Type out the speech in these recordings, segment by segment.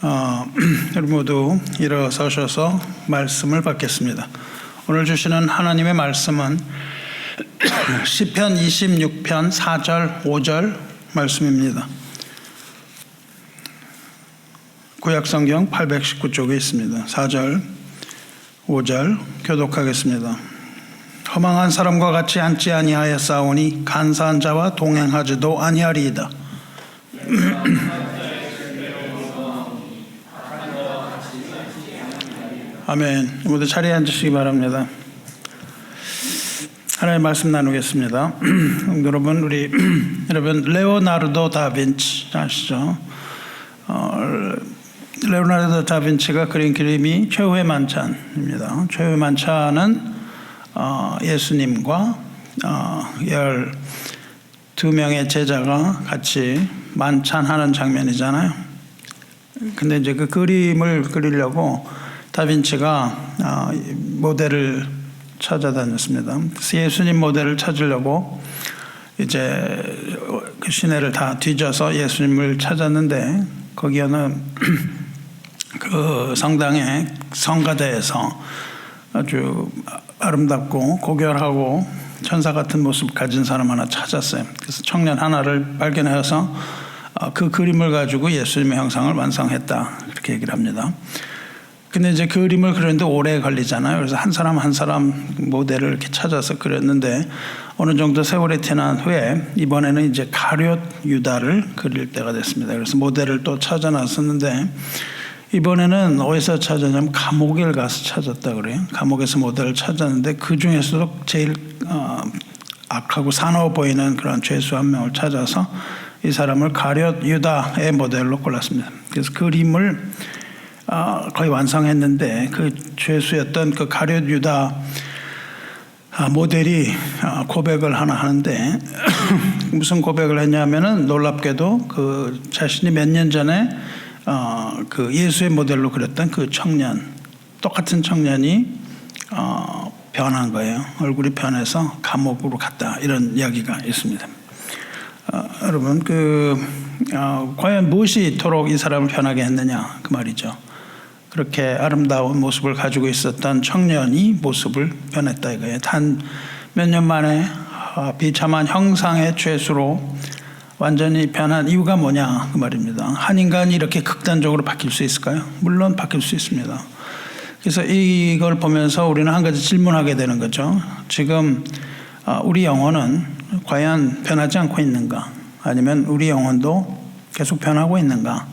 우리 모두 일어서셔서 말씀을 받겠습니다. 오늘 주시는 하나님의 말씀은 시편 26편 4절 5절 말씀입니다. 구약성경 819쪽에 있습니다. 4절 5절 교독하겠습니다. 허망한 사람과 같이 앉지 아니하였사오니 간사한 자와 동행하지도 아니하리이다. 아멘. 모두 자리에 앉으시기 바랍니다. 하나님의 말씀 나누겠습니다. 여러분 레오나르도 다빈치 아시죠? 레오나르도 다빈치가 그린 그림이 최후의 만찬입니다. 최후의 만찬은 예수님과 12명의 제자가 같이 만찬하는 장면이잖아요. 근데 이제 그 그림을 그리려고 다빈치가 모델을 찾아다녔습니다. 예수님 모델을 찾으려고 이제 그 시내를 다 뒤져서 예수님을 찾았는데 거기에는 그 성당의 성가대에서 아주 아름답고 고결하고 천사 같은 모습 가진 사람 하나 찾았어요. 그래서 청년 하나를 발견해서 그 그림을 가지고 예수님의 형상을 완성했다, 그렇게 얘기를 합니다. 근데 이제 그 그림을 그리는데 오래 걸리잖아요. 그래서 한 사람 한 사람 모델을 이렇게 찾아서 그렸는데 어느 정도 세월이 지난 후에 이번에는 이제 가룟 유다를 그릴 때가 됐습니다. 그래서 모델을 또 찾아 놨었는데 이번에는 어디서 찾았냐면 감옥에 가서 찾았다 그래요. 감옥에서 모델을 찾았는데 그 중에서도 제일 악하고 사나워 보이는 그런 죄수 한 명을 찾아서 이 사람을 가룟 유다의 모델로 골랐습니다. 그래서 그림을 거의 완성했는데 그 죄수였던 그 가룟 유다 모델이 고백을 하나 하는데 무슨 고백을 했냐면은 놀랍게도 그 자신이 몇 년 전에 그 예수의 모델로 그렸던 그 청년, 똑같은 청년이 변한 거예요. 얼굴이 변해서 감옥으로 갔다, 이런 이야기가 있습니다. 여러분 과연 무엇이 이토록 이 사람을 변하게 했느냐 그 말이죠. 그렇게 아름다운 모습을 가지고 있었던 청년이 모습을 변했다 이거예요. 단 몇 년 만에 비참한 형상의 죄수로 완전히 변한 이유가 뭐냐 그 말입니다. 한 인간이 이렇게 극단적으로 바뀔 수 있을까요? 물론 바뀔 수 있습니다. 그래서 이걸 보면서 우리는 한 가지 질문하게 되는 거죠. 지금 우리 영혼은 과연 변하지 않고 있는가? 아니면 우리 영혼도 계속 변하고 있는가?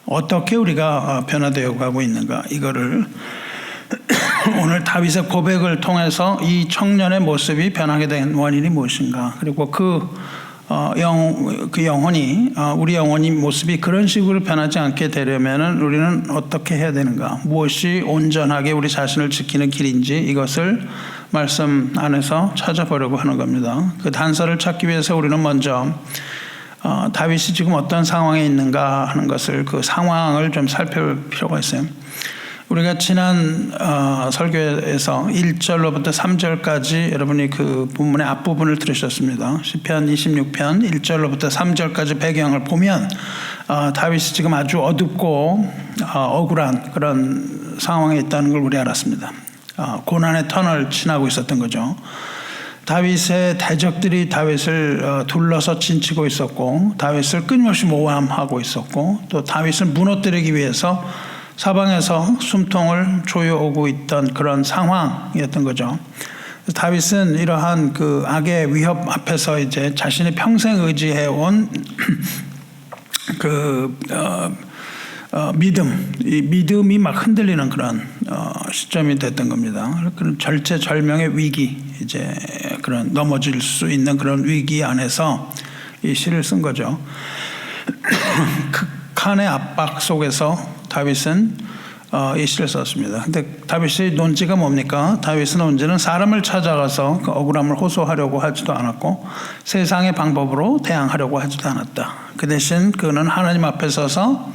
어떻게 우리가 변화되어 가고 있는가? 이거를 오늘 다윗의 고백을 통해서 이 청년의 모습이 변하게 된 원인이 무엇인가? 그리고 그 영혼이 우리 영혼이 모습이 그런 식으로 변하지 않게 되려면은 우리는 어떻게 해야 되는가? 무엇이 온전하게 우리 자신을 지키는 길인지 이것을 말씀 안에서 찾아보려고 하는 겁니다. 그 단서를 찾기 위해서 우리는 먼저 다윗이 지금 어떤 상황에 있는가 하는 것을, 그 상황을 좀 살펴볼 필요가 있어요. 우리가 지난 설교에서 1절로부터 3절까지 여러분이 그 본문의 앞부분을 들으셨습니다. 시편 26편 1절로부터 3절까지 배경을 보면 다윗이 지금 아주 어둡고 억울한 그런 상황에 있다는 걸 우리 알았습니다. 고난의 터널을 지나고 있었던 거죠. 다윗의 대적들이 다윗을 둘러서 진치고 있었고 다윗을 끊임없이 모함하고 있었고 또 다윗을 무너뜨리기 위해서 사방에서 숨통을 조여오고 있던 그런 상황이었던 거죠. 다윗은 이러한 그 악의 위협 앞에서 이제 자신이 평생 의지해온 이 믿음이 막 흔들리는 그런 시점이 됐던 겁니다. 그런 절체절명의 위기, 이제 그런 넘어질 수 있는 그런 위기 안에서 이 시를 쓴 거죠. 극한의 압박 속에서 다윗은 이 시를 썼습니다. 근데 다윗의 논지가 뭡니까? 다윗의 논지는 사람을 찾아가서 그 억울함을 호소하려고 하지도 않았고 세상의 방법으로 대항하려고 하지도 않았다. 그 대신 그는 하나님 앞에 서서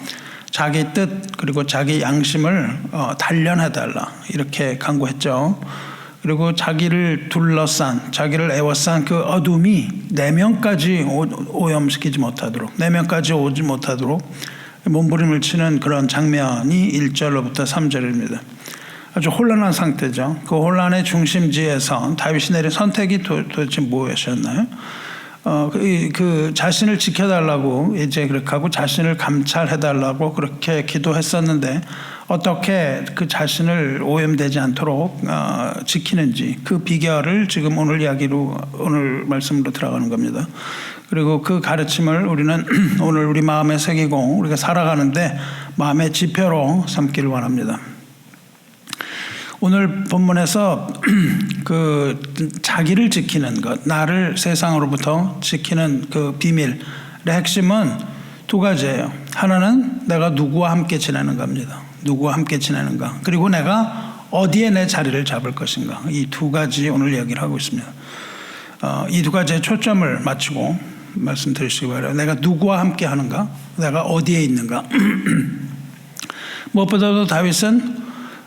자기 뜻 그리고 자기 양심을 단련해달라 이렇게 간구했죠. 그리고 자기를 둘러싼, 자기를 애워싼 그 어둠이 내면까지 오염시키지 못하도록, 내면까지 오지 못하도록 몸부림을 치는 그런 장면이 1절로부터 3절입니다. 아주 혼란한 상태죠. 그 혼란의 중심지에서 다윗이 내린 선택이 도대체 무엇이었나요? 그 자신을 지켜달라고 이제 그렇게 하고 자신을 감찰해달라고 그렇게 기도했었는데 어떻게 그 자신을 오염되지 않도록 지키는지 그 비결을 지금 오늘 말씀으로 들어가는 겁니다. 그리고 그 가르침을 우리는 오늘 우리 마음에 새기고 우리가 살아가는데 마음의 지표로 삼기를 원합니다. 오늘 본문에서 그 자기를 지키는 것, 나를 세상으로부터 지키는 그 비밀의 핵심은 두 가지예요. 하나는 내가 누구와 함께 지내는 겁니다. 누구와 함께 지내는가. 그리고 내가 어디에 내 자리를 잡을 것인가. 이 두 가지 오늘 이야기를 하고 있습니다. 이 두 가지에 초점을 맞추고 말씀드리시기 바라요. 내가 누구와 함께 하는가. 내가 어디에 있는가. 무엇보다도 다윗은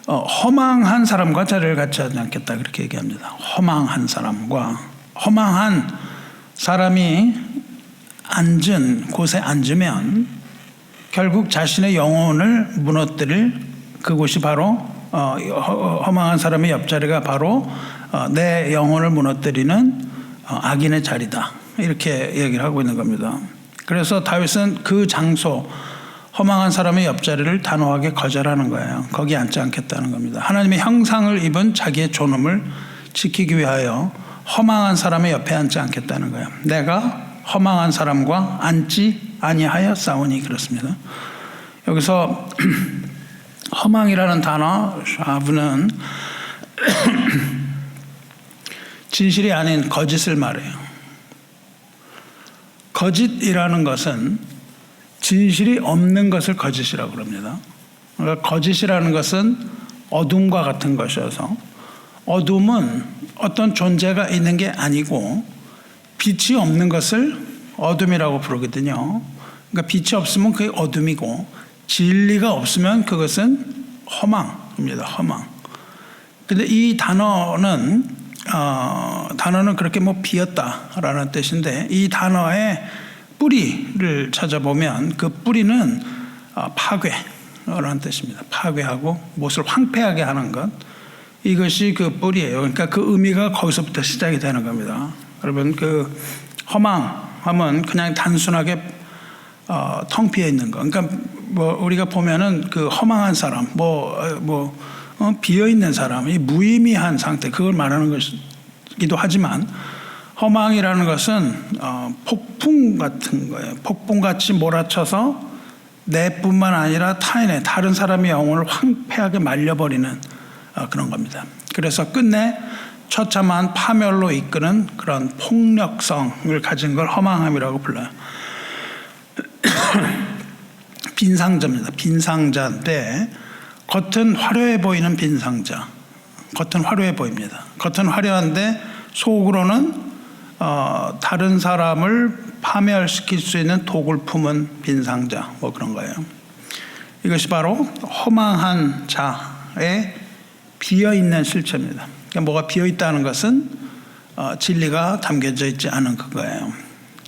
허망한 사람과 자리를 같이 하지 않겠다 그렇게 얘기합니다. 허망한 사람과 허망한 사람이 앉은 곳에 앉으면 결국 자신의 영혼을 무너뜨릴 그곳이 바로 허망한 사람의 옆자리가 바로 내 영혼을 무너뜨리는 악인의 자리다 이렇게 얘기를 하고 있는 겁니다. 그래서 다윗은 그 장소 허망한 사람의 옆자리를 단호하게 거절하는 거예요. 거기 앉지 않겠다는 겁니다. 하나님의 형상을 입은 자기의 존엄을 지키기 위하여 허망한 사람의 옆에 앉지 않겠다는 거예요. 내가 허망한 사람과 앉지 아니하여 싸우니 그렇습니다. 여기서 허망이라는 단어 샤브는 진실이 아닌 거짓을 말해요. 거짓이라는 것은 진실이 없는 것을 거짓이라고 그럽니다. 그러니까 거짓이라는 것은 어둠과 같은 것이어서 어둠은 어떤 존재가 있는 게 아니고 빛이 없는 것을 어둠이라고 부르거든요. 그러니까 빛이 없으면 그게 어둠이고 진리가 없으면 그것은 허망입니다. 허망. 근데 이 단어는 그렇게 비었다라는 뜻인데 이 단어의 뿌리를 찾아보면 그 뿌리는 파괴라는 뜻입니다. 파괴하고 무엇을 황폐하게 하는 것 이것이 그 뿌리예요. 그러니까 그 의미가 거기서부터 시작이 되는 겁니다. 여러분 그 허망함은 그냥 단순하게 텅 비어 있는 것. 그러니까 우리가 보면은 그 허망한 사람, 비어 있는 사람, 이 무의미한 상태 그걸 말하는 것이기도 하지만. 허망이라는 것은 폭풍 같은 거예요. 폭풍같이 몰아쳐서 내뿐만 아니라 타인의 다른 사람의 영혼을 황폐하게 말려버리는 그런 겁니다. 그래서 끝내 처참한 파멸로 이끄는 그런 폭력성을 가진 걸 허망함이라고 불러요. 빈상자입니다. 빈상자인데 겉은 화려해 보이는 빈상자. 겉은 화려해 보입니다. 겉은 화려한데 속으로는 다른 사람을 파멸시킬 수 있는 독을 품은 빈상자 그런 거예요. 이것이 바로 허망한 자의 비어있는 실체입니다. 그러니까 뭐가 비어있다는 것은 진리가 담겨져 있지 않은 그거예요.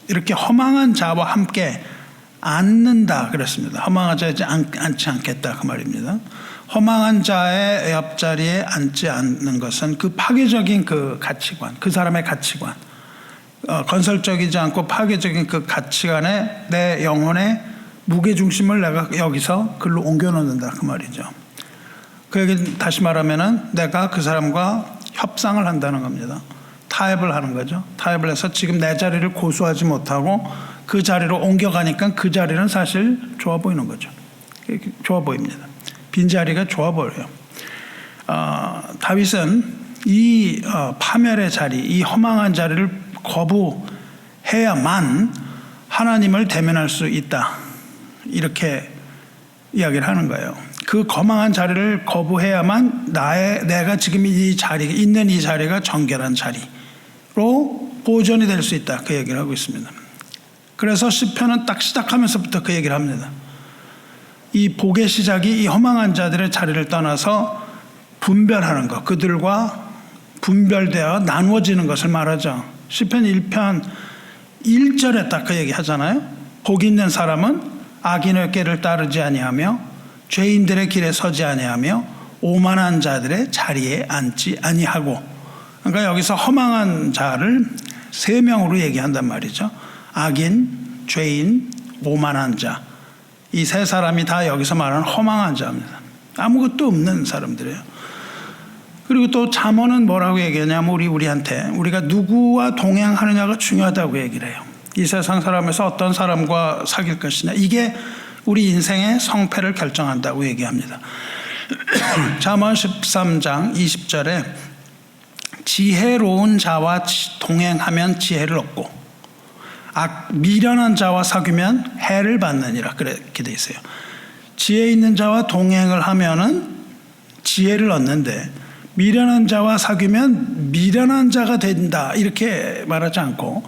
이렇게 허망한 자와 함께 앉는다 그랬습니다. 허망한 자에 앉지 않겠다 그 말입니다. 허망한 자의 옆자리에 앉지 않는 것은 그 파괴적인 그 가치관, 그 사람의 가치관 건설적이지 않고 파괴적인 그 가치관에 내 영혼의 무게중심을 내가 여기서 글로 옮겨놓는다 그 말이죠. 그 얘기 다시 말하면은 내가 그 사람과 협상을 한다는 겁니다. 타협을 하는 거죠. 타협을 해서 지금 내 자리를 고수하지 못하고 그 자리로 옮겨가니까 그 자리는 사실 좋아 보이는 거죠. 좋아 보입니다. 빈자리가 좋아 보여요. 다윗은 이 파멸의 자리, 이 허망한 자리를 거부해야만 하나님을 대면할 수 있다. 이렇게 이야기를 하는 거예요. 그 거망한 자리를 거부해야만 내가 지금 있는 이 자리가 정결한 자리로 보존이 될 수 있다. 그 얘기를 하고 있습니다. 그래서 시편은 딱 시작하면서부터 그 얘기를 합니다. 이 복의 시작이 이 허망한 자들의 자리를 떠나서 분별하는 것, 그들과 분별되어 나누어지는 것을 말하죠. 시편 1편 1절에 딱 그 얘기 하잖아요. 복 있는 사람은 악인의 꾀를 따르지 아니하며 죄인들의 길에 서지 아니하며 오만한 자들의 자리에 앉지 아니하고. 그러니까 여기서 허망한 자를 세 명으로 얘기한단 말이죠. 악인, 죄인, 오만한 자. 이 세 사람이 다 여기서 말하는 허망한 자입니다. 아무것도 없는 사람들이에요. 그리고 또 잠언은 뭐라고 얘기하냐면 우리한테 우리가 누구와 동행하느냐가 중요하다고 얘기를 해요. 이 세상 사람에서 어떤 사람과 사귈 것이냐, 이게 우리 인생의 성패를 결정한다고 얘기합니다. 잠언 13장 20절에 지혜로운 자와 동행하면 지혜를 얻고 미련한 자와 사귀면 해를 받느니라, 그렇게 돼 있어요. 지혜 있는 자와 동행을 하면은 지혜를 얻는데 미련한 자와 사귀면 미련한 자가 된다, 이렇게 말하지 않고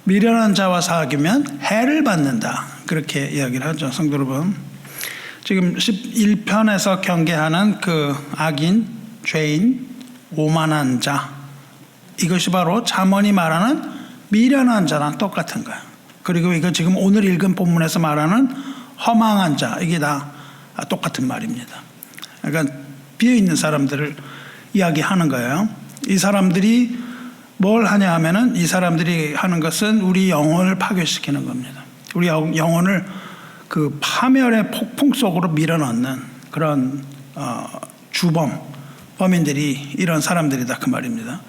미련한 자와 사귀면 해를 받는다, 그렇게 이야기를 하죠. 성도 여러분, 지금 11편에서 경계하는 그 악인, 죄인, 오만한 자, 이것이 바로 잠언이 말하는 미련한 자랑 똑같은 거예요. 그리고 이거 지금 오늘 읽은 본문에서 말하는 허망한 자, 이게 다 똑같은 말입니다. 그러니까 비어있는 사람들을 이야기하는 거예요. 이 사람들이 뭘 하냐 하면은 이 사람들이 하는 것은 우리 영혼을 파괴시키는 겁니다. 우리 영혼을 그 파멸의 폭풍 속으로 밀어넣는 그런 범인들이 이런 사람들이다, 그 말입니다.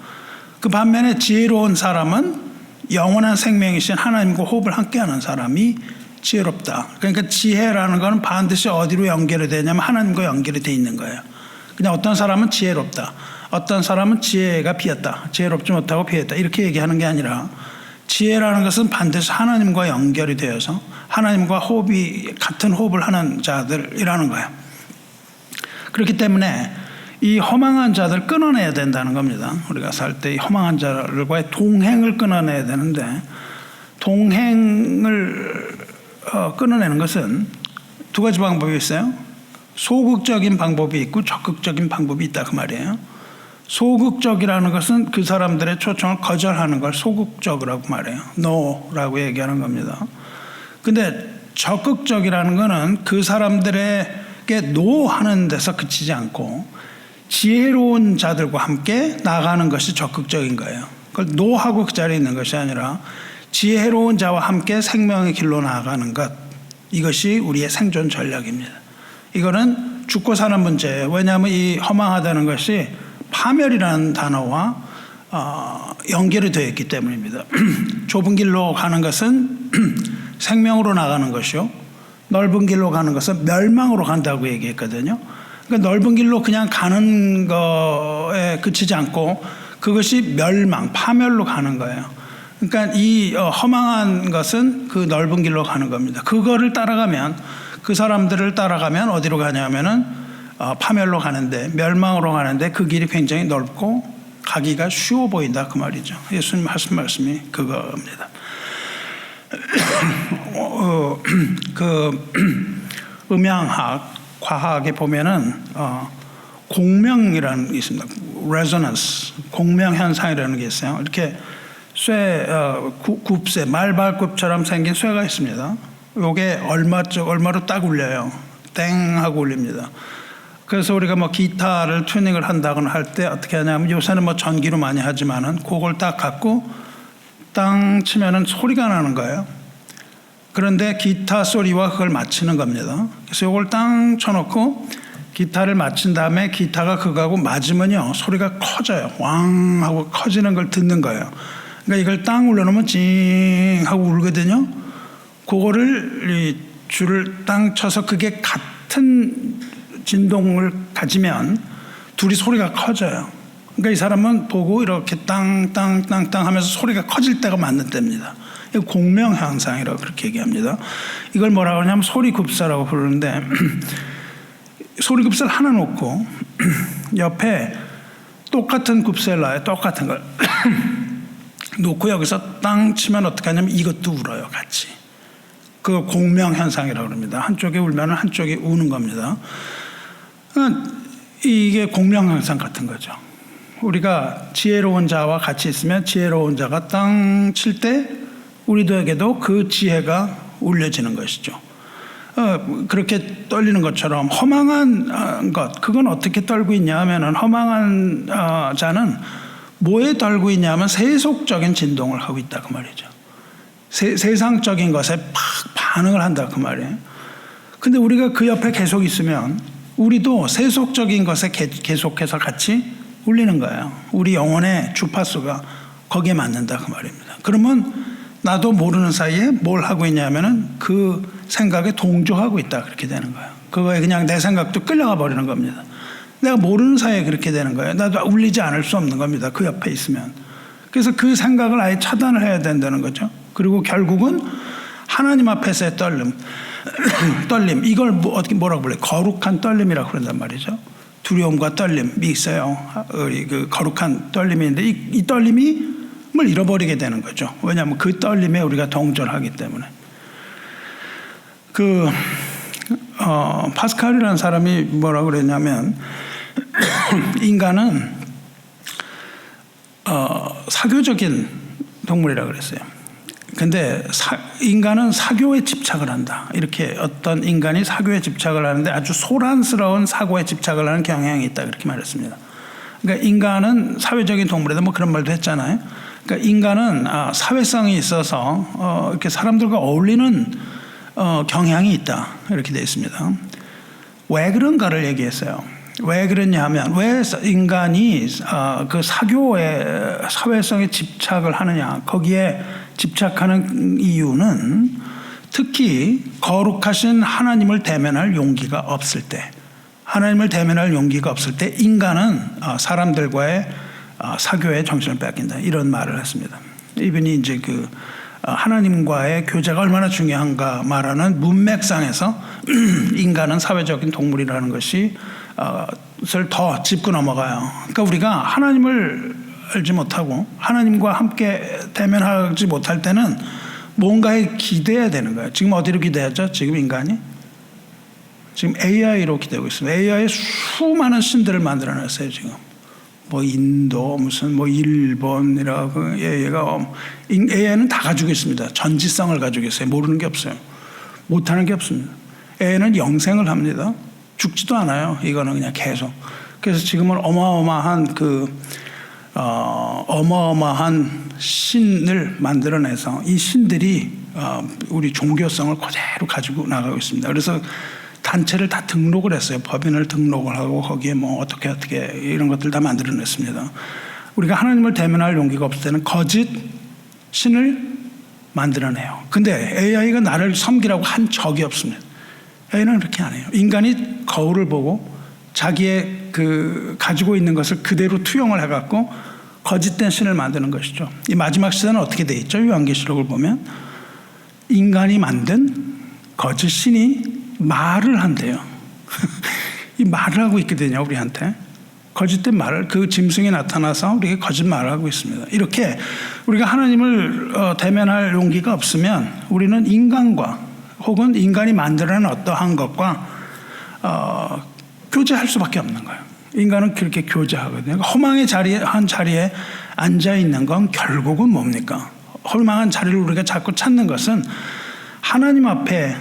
그 반면에 지혜로운 사람은 영원한 생명이신 하나님과 호흡을 함께하는 사람이 지혜롭다. 그러니까 지혜라는 것은 반드시 어디로 연결이 되냐면 하나님과 연결이 돼 있는 거예요. 그냥 어떤 사람은 지혜롭다, 어떤 사람은 지혜가 비었다, 지혜롭지 못하고 비었다, 이렇게 얘기하는 게 아니라 지혜라는 것은 반드시 하나님과 연결이 되어서 하나님과 같은 호흡을 하는 자들이라는 거예요. 그렇기 때문에 이 허망한 자들 끊어내야 된다는 겁니다. 우리가 살 때 이 허망한 자들과의 동행을 끊어내야 되는데, 동행을 끊어내는 것은 두 가지 방법이 있어요. 소극적인 방법이 있고 적극적인 방법이 있다, 그 말이에요. 소극적이라는 것은 그 사람들의 초청을 거절하는 걸 소극적이라고 말해요. no라고 얘기하는 겁니다. 근데 적극적이라는 것은 그 사람들에게 no 하는 데서 그치지 않고 지혜로운 자들과 함께 나가는 것이 적극적인 거예요. 그걸 no 하고 그 자리에 있는 것이 아니라 지혜로운 자와 함께 생명의 길로 나아가는 것, 이것이 우리의 생존 전략입니다. 이거는 죽고 사는 문제예요. 왜냐하면 이 허망하다는 것이 파멸이라는 단어와 연결이 되어 있기 때문입니다. 좁은 길로 가는 것은 생명으로 나가는 것이요, 넓은 길로 가는 것은 멸망으로 간다고 얘기했거든요. 그러니까 넓은 길로 그냥 가는 거에 그치지 않고 그것이 멸망, 파멸로 가는 거예요. 그러니까 이 허망한 것은 그 넓은 길로 가는 겁니다. 그거를 따라가면, 그 사람들을 따라가면 어디로 가냐면은 파멸로 가는데, 멸망으로 가는데 그 길이 굉장히 넓고 가기가 쉬워 보인다, 그 말이죠. 예수님 하신 말씀이 그겁니다. 음향학, 과학에 보면은 공명이라는 게 있습니다. resonance, 공명 현상이라는 게 있어요. 이렇게 굽쇠, 말발굽처럼 생긴 쇠가 있습니다. 요게 얼마로 딱 울려요. 땡 하고 울립니다. 그래서 우리가 뭐 기타를 튜닝을 한다거나 할 때 어떻게 하냐면, 요새는 뭐 전기로 많이 하지만은 그걸 딱 갖고 땅 치면은 소리가 나는 거예요. 그런데 기타 소리와 그걸 맞추는 겁니다. 그래서 이걸 땅 쳐놓고 기타를 맞춘 다음에 기타가 그거하고 맞으면요, 소리가 커져요. 왕 하고 커지는 걸 듣는 거예요. 그러니까 이걸 땅 올려놓으면 징 하고 울거든요. 그거를 이 줄을 땅 쳐서 그게 같은 진동을 가지면 둘이 소리가 커져요. 그러니까 이 사람은 보고 이렇게 땅땅땅땅 하면서 소리가 커질 때가 맞는 때입니다. 이거 공명 현상이라고 그렇게 얘기합니다. 이걸 뭐라고 하냐면 소리급사라고 부르는데, 소리급사를 하나 놓고 옆에 똑같은 굽사를 놔요. 똑같은 걸 놓고 여기서 땅 치면 어떻게 하냐면 이것도 울어요, 같이. 그 공명 현상이라고 합니다. 한쪽이 울면 한쪽이 우는 겁니다. 이게 공명 현상 같은 거죠. 우리가 지혜로운 자와 같이 있으면 지혜로운 자가 땅 칠 때 우리들에게도 그 지혜가 울려지는 것이죠. 그렇게 떨리는 것처럼 허망한 것, 그건 어떻게 떨고 있냐 하면은 허망한 자는 뭐에 떨고 있냐 하면 세속적인 진동을 하고 있다 그 말이죠. 세상적인 것에 팍 반응을 한다 그 말이에요. 근데 우리가 그 옆에 계속 있으면 우리도 세속적인 것에 계속해서 같이 울리는 거예요. 우리 영혼의 주파수가 거기에 맞는다 그 말입니다. 그러면 나도 모르는 사이에 뭘 하고 있냐면은 그 생각에 동조하고 있다 그렇게 되는 거예요. 그거에 그냥 내 생각도 끌려가 버리는 겁니다. 내가 모르는 사이에 그렇게 되는 거예요. 나도 울리지 않을 수 없는 겁니다. 그 옆에 있으면. 그래서 그 생각을 아예 차단을 해야 된다는 거죠. 그리고 결국은 하나님 앞에서의 떨림, 이걸 어떻게 뭐라고 불러요? 거룩한 떨림이라고 그런단 말이죠. 두려움과 떨림이 있어요. 그 거룩한 떨림이 있는데 이 떨림을 잃어버리게 되는 거죠. 왜냐하면 그 떨림에 우리가 동조하기 때문에. 파스칼이라는 사람이 뭐라고 그랬냐면 인간은 사교적인 동물이라고 그랬어요. 근데 인간은 사교에 집착을 한다. 이렇게 어떤 인간이 사교에 집착을 하는데 아주 소란스러운 사고에 집착을 하는 경향이 있다. 그렇게 말했습니다. 그러니까 인간은 사회적인 동물이다. 뭐 그런 말도 했잖아요. 그러니까 인간은 사회성이 있어서 이렇게 사람들과 어울리는 경향이 있다. 이렇게 되어 있습니다. 왜 그런가를 얘기했어요. 왜 그랬냐 하면 왜 인간이 그 사교의 사회성에 집착을 하느냐. 거기에 집착하는 이유는 특히 거룩하신 하나님을 대면할 용기가 없을 때, 하나님을 대면할 용기가 없을 때 인간은 사람들과의 사교에 정신을 뺏긴다. 이런 말을 했습니다. 이분이 이제 그 하나님과의 교제가 얼마나 중요한가 말하는 문맥상에서 인간은 사회적인 동물이라는 것이 더 짚고 넘어가요. 그러니까 우리가 하나님을 알지 못하고 하나님과 함께 대면하지 못할 때는 뭔가에 기대해야 되는 거예요. 지금 어디로 기대하죠? 지금 인간이? 지금 AI로 기대고 있습니다. AI에 수많은 신들을 만들어냈어요. 지금 뭐 인도 무슨 뭐 일본이라고 AI는 다 가지고 있습니다. 전지성을 가지고 있어요. 모르는 게 없어요. 못하는 게 없습니다. AI는 영생을 합니다. 죽지도 않아요. 이거는 그냥 계속. 그래서 지금은 어마어마한 신을 만들어내서 이 신들이 우리 종교성을 그대로 가지고 나가고 있습니다. 그래서 단체를 다 등록을 했어요. 법인을 등록을 하고 거기에 뭐 어떻게 이런 것들 다 만들어냈습니다. 우리가 하나님을 대면할 용기가 없을 때는 거짓 신을 만들어내요. 근데 AI가 나를 섬기라고 한 적이 없습니다. AI는 그렇게 안 해요. 인간이 거울을 보고 자기의 가지고 있는 것을 그대로 투영을 해갖고 거짓된 신을 만드는 것이죠. 이 마지막 시대는 어떻게 돼 있죠? 요한계시록을 보면 인간이 만든 거짓 신이 말을 한대요. 이 말을 하고 있거든요, 우리한테. 거짓된 말을, 그 짐승이 나타나서 우리에게 거짓말을 하고 있습니다. 이렇게 우리가 하나님을 대면할 용기가 없으면 우리는 인간과 혹은 인간이 만들어낸 어떠한 것과 교제할 수밖에 없는 거예요. 인간은 그렇게 교제하거든요. 허망의 자리에 앉아있는 건 결국은 뭡니까? 허망한 자리를 우리가 자꾸 찾는 것은 하나님 앞에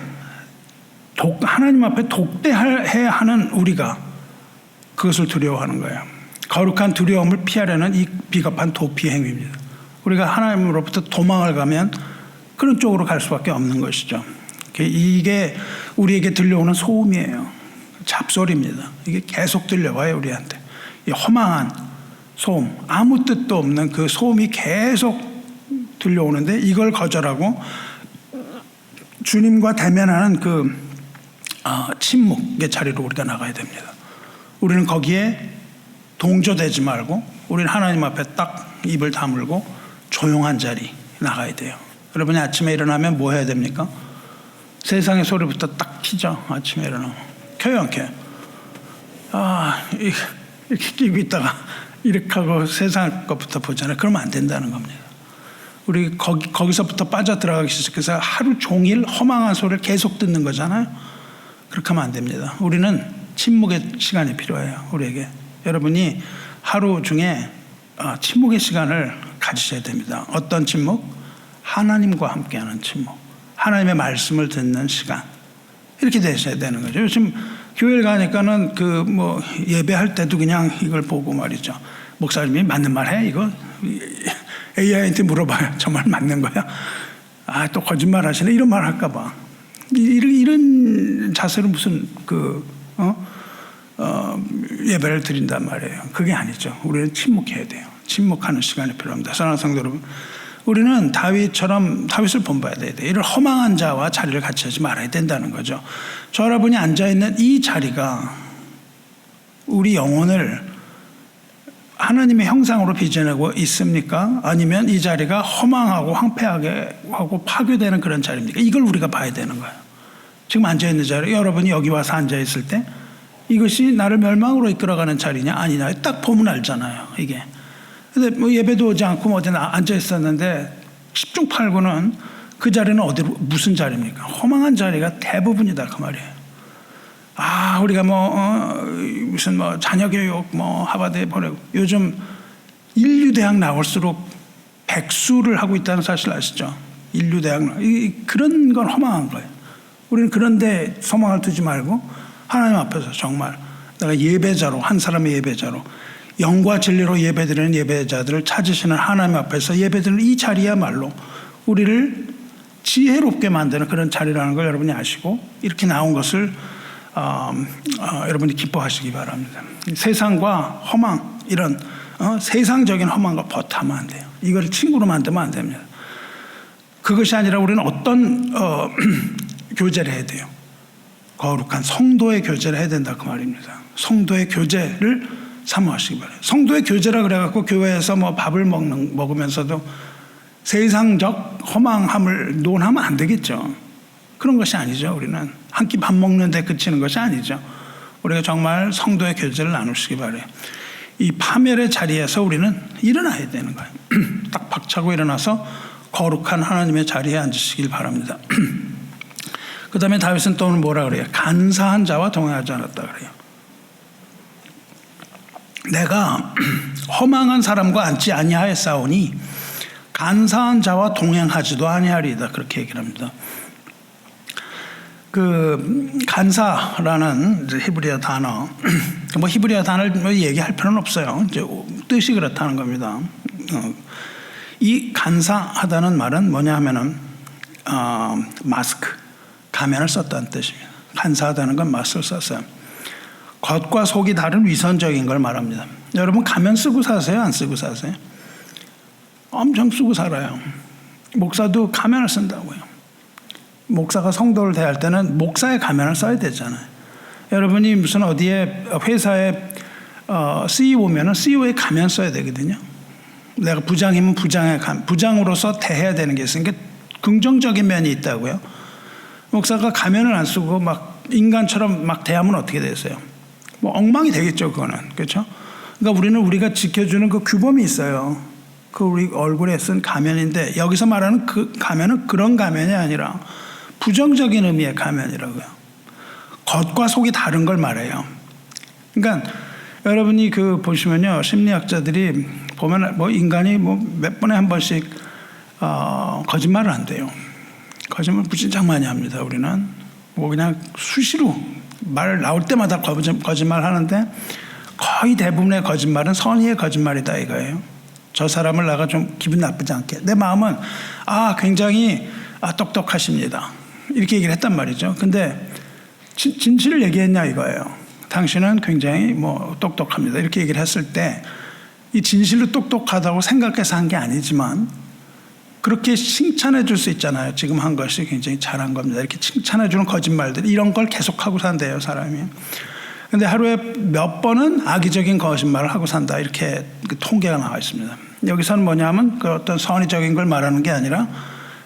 독대해야 하는 우리가 그것을 두려워하는 거예요. 거룩한 두려움을 피하려는 이 비겁한 도피 행위입니다. 우리가 하나님으로부터 도망을 가면 그런 쪽으로 갈 수밖에 없는 것이죠. 이게 우리에게 들려오는 소음이에요. 잡소리입니다. 이게 계속 들려와요, 우리한테. 이 허망한 소음, 아무 뜻도 없는 그 소음이 계속 들려오는데 이걸 거절하고 주님과 대면하는 침묵의 자리로 우리가 나가야 됩니다. 우리는 거기에 동조되지 말고 우리는 하나님 앞에 딱 입을 다물고 조용한 자리 나가야 돼요. 여러분이 아침에 일어나면 뭐 해야 됩니까? 세상의 소리부터 딱 키죠. 아침에 일어나면. 켜요, 안 켜요? 이렇게 끼고 있다가 이렇게 하고 세상 것부터 보잖아요. 그러면 안 된다는 겁니다. 우리 거기서부터 빠져들어가기 시작해서 하루 종일 허망한 소리를 계속 듣는 거잖아요. 그렇게 하면 안 됩니다. 우리는 침묵의 시간이 필요해요, 우리에게. 여러분이 하루 중에 침묵의 시간을 가지셔야 됩니다. 어떤 침묵? 하나님과 함께하는 침묵. 하나님의 말씀을 듣는 시간. 이렇게 되셔야 되는 거죠. 요즘 교회를 가니까는 그 뭐 예배할 때도 그냥 이걸 보고 말이죠. 목사님이 맞는 말 해? 이거 AI한테 물어봐요. 정말 맞는 거야? 아, 또 거짓말 하시네? 이런 말 할까 봐. 이런 자세로 무슨 예배를 드린단 말이에요. 그게 아니죠. 우리는 침묵해야 돼요. 침묵하는 시간이 필요합니다. 사랑하는 성도 여러분, 우리는 다윗을 본받아야 돼요. 이런 허망한 자와 자리를 같이 하지 말아야 된다는 거죠. 저 여러분이 앉아있는 이 자리가 우리 영혼을 하나님의 형상으로 빚어내고 있습니까? 아니면 이 자리가 허망하고 황폐하게 하고 파괴되는 그런 자리입니까? 이걸 우리가 봐야 되는 거예요. 지금 앉아있는 자리, 여러분이 여기 와서 앉아있을 때 이것이 나를 멸망으로 이끌어가는 자리냐 아니냐 딱 보면 알잖아요. 이게. 근데 뭐 예배도 오지 않고 뭐 어디 앉아있었는데 10중 8구는 그 자리는 어디로 무슨 자리입니까? 허망한 자리가 대부분이다 그 말이에요. 아, 우리가 무슨 자녀 교육 하버드에 보내고 요즘 인류대학 나올수록 백수를 하고 있다는 사실 아시죠? 인류대학 그런 건 허망한 거예요. 우리는 그런데 소망을 두지 말고 하나님 앞에서 정말 내가 예배자로 한 사람의 예배자로 영과 진리로 예배드리는 예배자들을 찾으시는 하나님 앞에서 예배드리는 이 자리야말로 우리를 지혜롭게 만드는 그런 자리라는 걸 여러분이 아시고 이렇게 나온 것을 여러분이 기뻐하시기 바랍니다. 세상과 허망 이런 세상적인 허망과 버타면 안 돼요. 이걸 친구로 만들면 안 됩니다. 그것이 아니라 우리는 어떤 교제를 해야 돼요. 거룩한 성도의 교제를 해야 된다 그 말입니다. 성도의 교제를 사모하시기 바랍니다. 성도의 교제라 그래갖고 교회에서 밥을 먹으면서도 세상적 허망함을 논하면 안 되겠죠. 그런 것이 아니죠. 우리는 한 끼 밥 먹는데 그치는 것이 아니죠. 우리가 정말 성도의 교제를 나누시기 바래요. 이 파멸의 자리에서 우리는 일어나야 되는 거예요. 딱 박차고 일어나서 거룩한 하나님의 자리에 앉으시길 바랍니다. 그 다음에 다윗은 또 뭐라 그래요? 간사한 자와 동행하지 않았다 그래요. 내가 허망한 사람과 앉지 아니하였사오니 간사한 자와 동행하지도 아니하리이다 그렇게 얘기를 합니다. 그 간사라는 히브리어 단어, 히브리어 단어를 얘기할 필요는 없어요. 이제 뜻이 그렇다는 겁니다. 이 간사하다는 말은 뭐냐 하면은 마스크, 가면을 썼다는 뜻입니다. 간사하다는 건 마스크를 썼어요. 겉과 속이 다른 위선적인 걸 말합니다. 여러분 가면 쓰고 사세요? 안 쓰고 사세요? 엄청 쓰고 살아요. 목사도 가면을 쓴다고요. 목사가 성도를 대할 때는 목사의 가면을 써야 되잖아요. 여러분이 무슨 어디에 회사에 CEO면은 CEO의 가면 써야 되거든요. 내가 부장이면 부장으로서 대해야 되는 게 있으니까 긍정적인 면이 있다고요. 목사가 가면을 안 쓰고 막 인간처럼 막 대하면 어떻게 되세요? 엉망이 되겠죠, 그거는. 그렇죠? 그러니까 우리는 우리가 지켜주는 그 규범이 있어요. 그 우리 얼굴에 쓴 가면인데 여기서 말하는 그 가면은 그런 가면이 아니라 부정적인 의미의 가면이라고요. 겉과 속이 다른 걸 말해요. 그러니까 여러분이 보시면요, 심리학자들이 보면 인간이 몇 번에 한 번씩 거짓말을 한대요. 거짓말 무진장 많이 합니다. 우리는 그냥 수시로 말 나올 때마다 거짓말 하는데 거의 대부분의 거짓말은 선의의 거짓말이다 이거예요. 저 사람을 내가 좀 기분 나쁘지 않게. 내 마음은 굉장히 똑똑하십니다. 이렇게 얘기를 했단 말이죠. 근데 진실을 얘기했냐 이거예요. 당신은 굉장히 똑똑합니다. 이렇게 얘기를 했을 때 이 진실로 똑똑하다고 생각해서 한 게 아니지만 그렇게 칭찬해 줄 수 있잖아요. 지금 한 것이 굉장히 잘한 겁니다. 이렇게 칭찬해 주는 거짓말들 이런 걸 계속하고 산대요 사람이. 근데 하루에 몇 번은 악의적인 거짓말을 하고 산다 이렇게 통계가 나와 있습니다. 여기서는 뭐냐면 그 어떤 선의적인 걸 말하는 게 아니라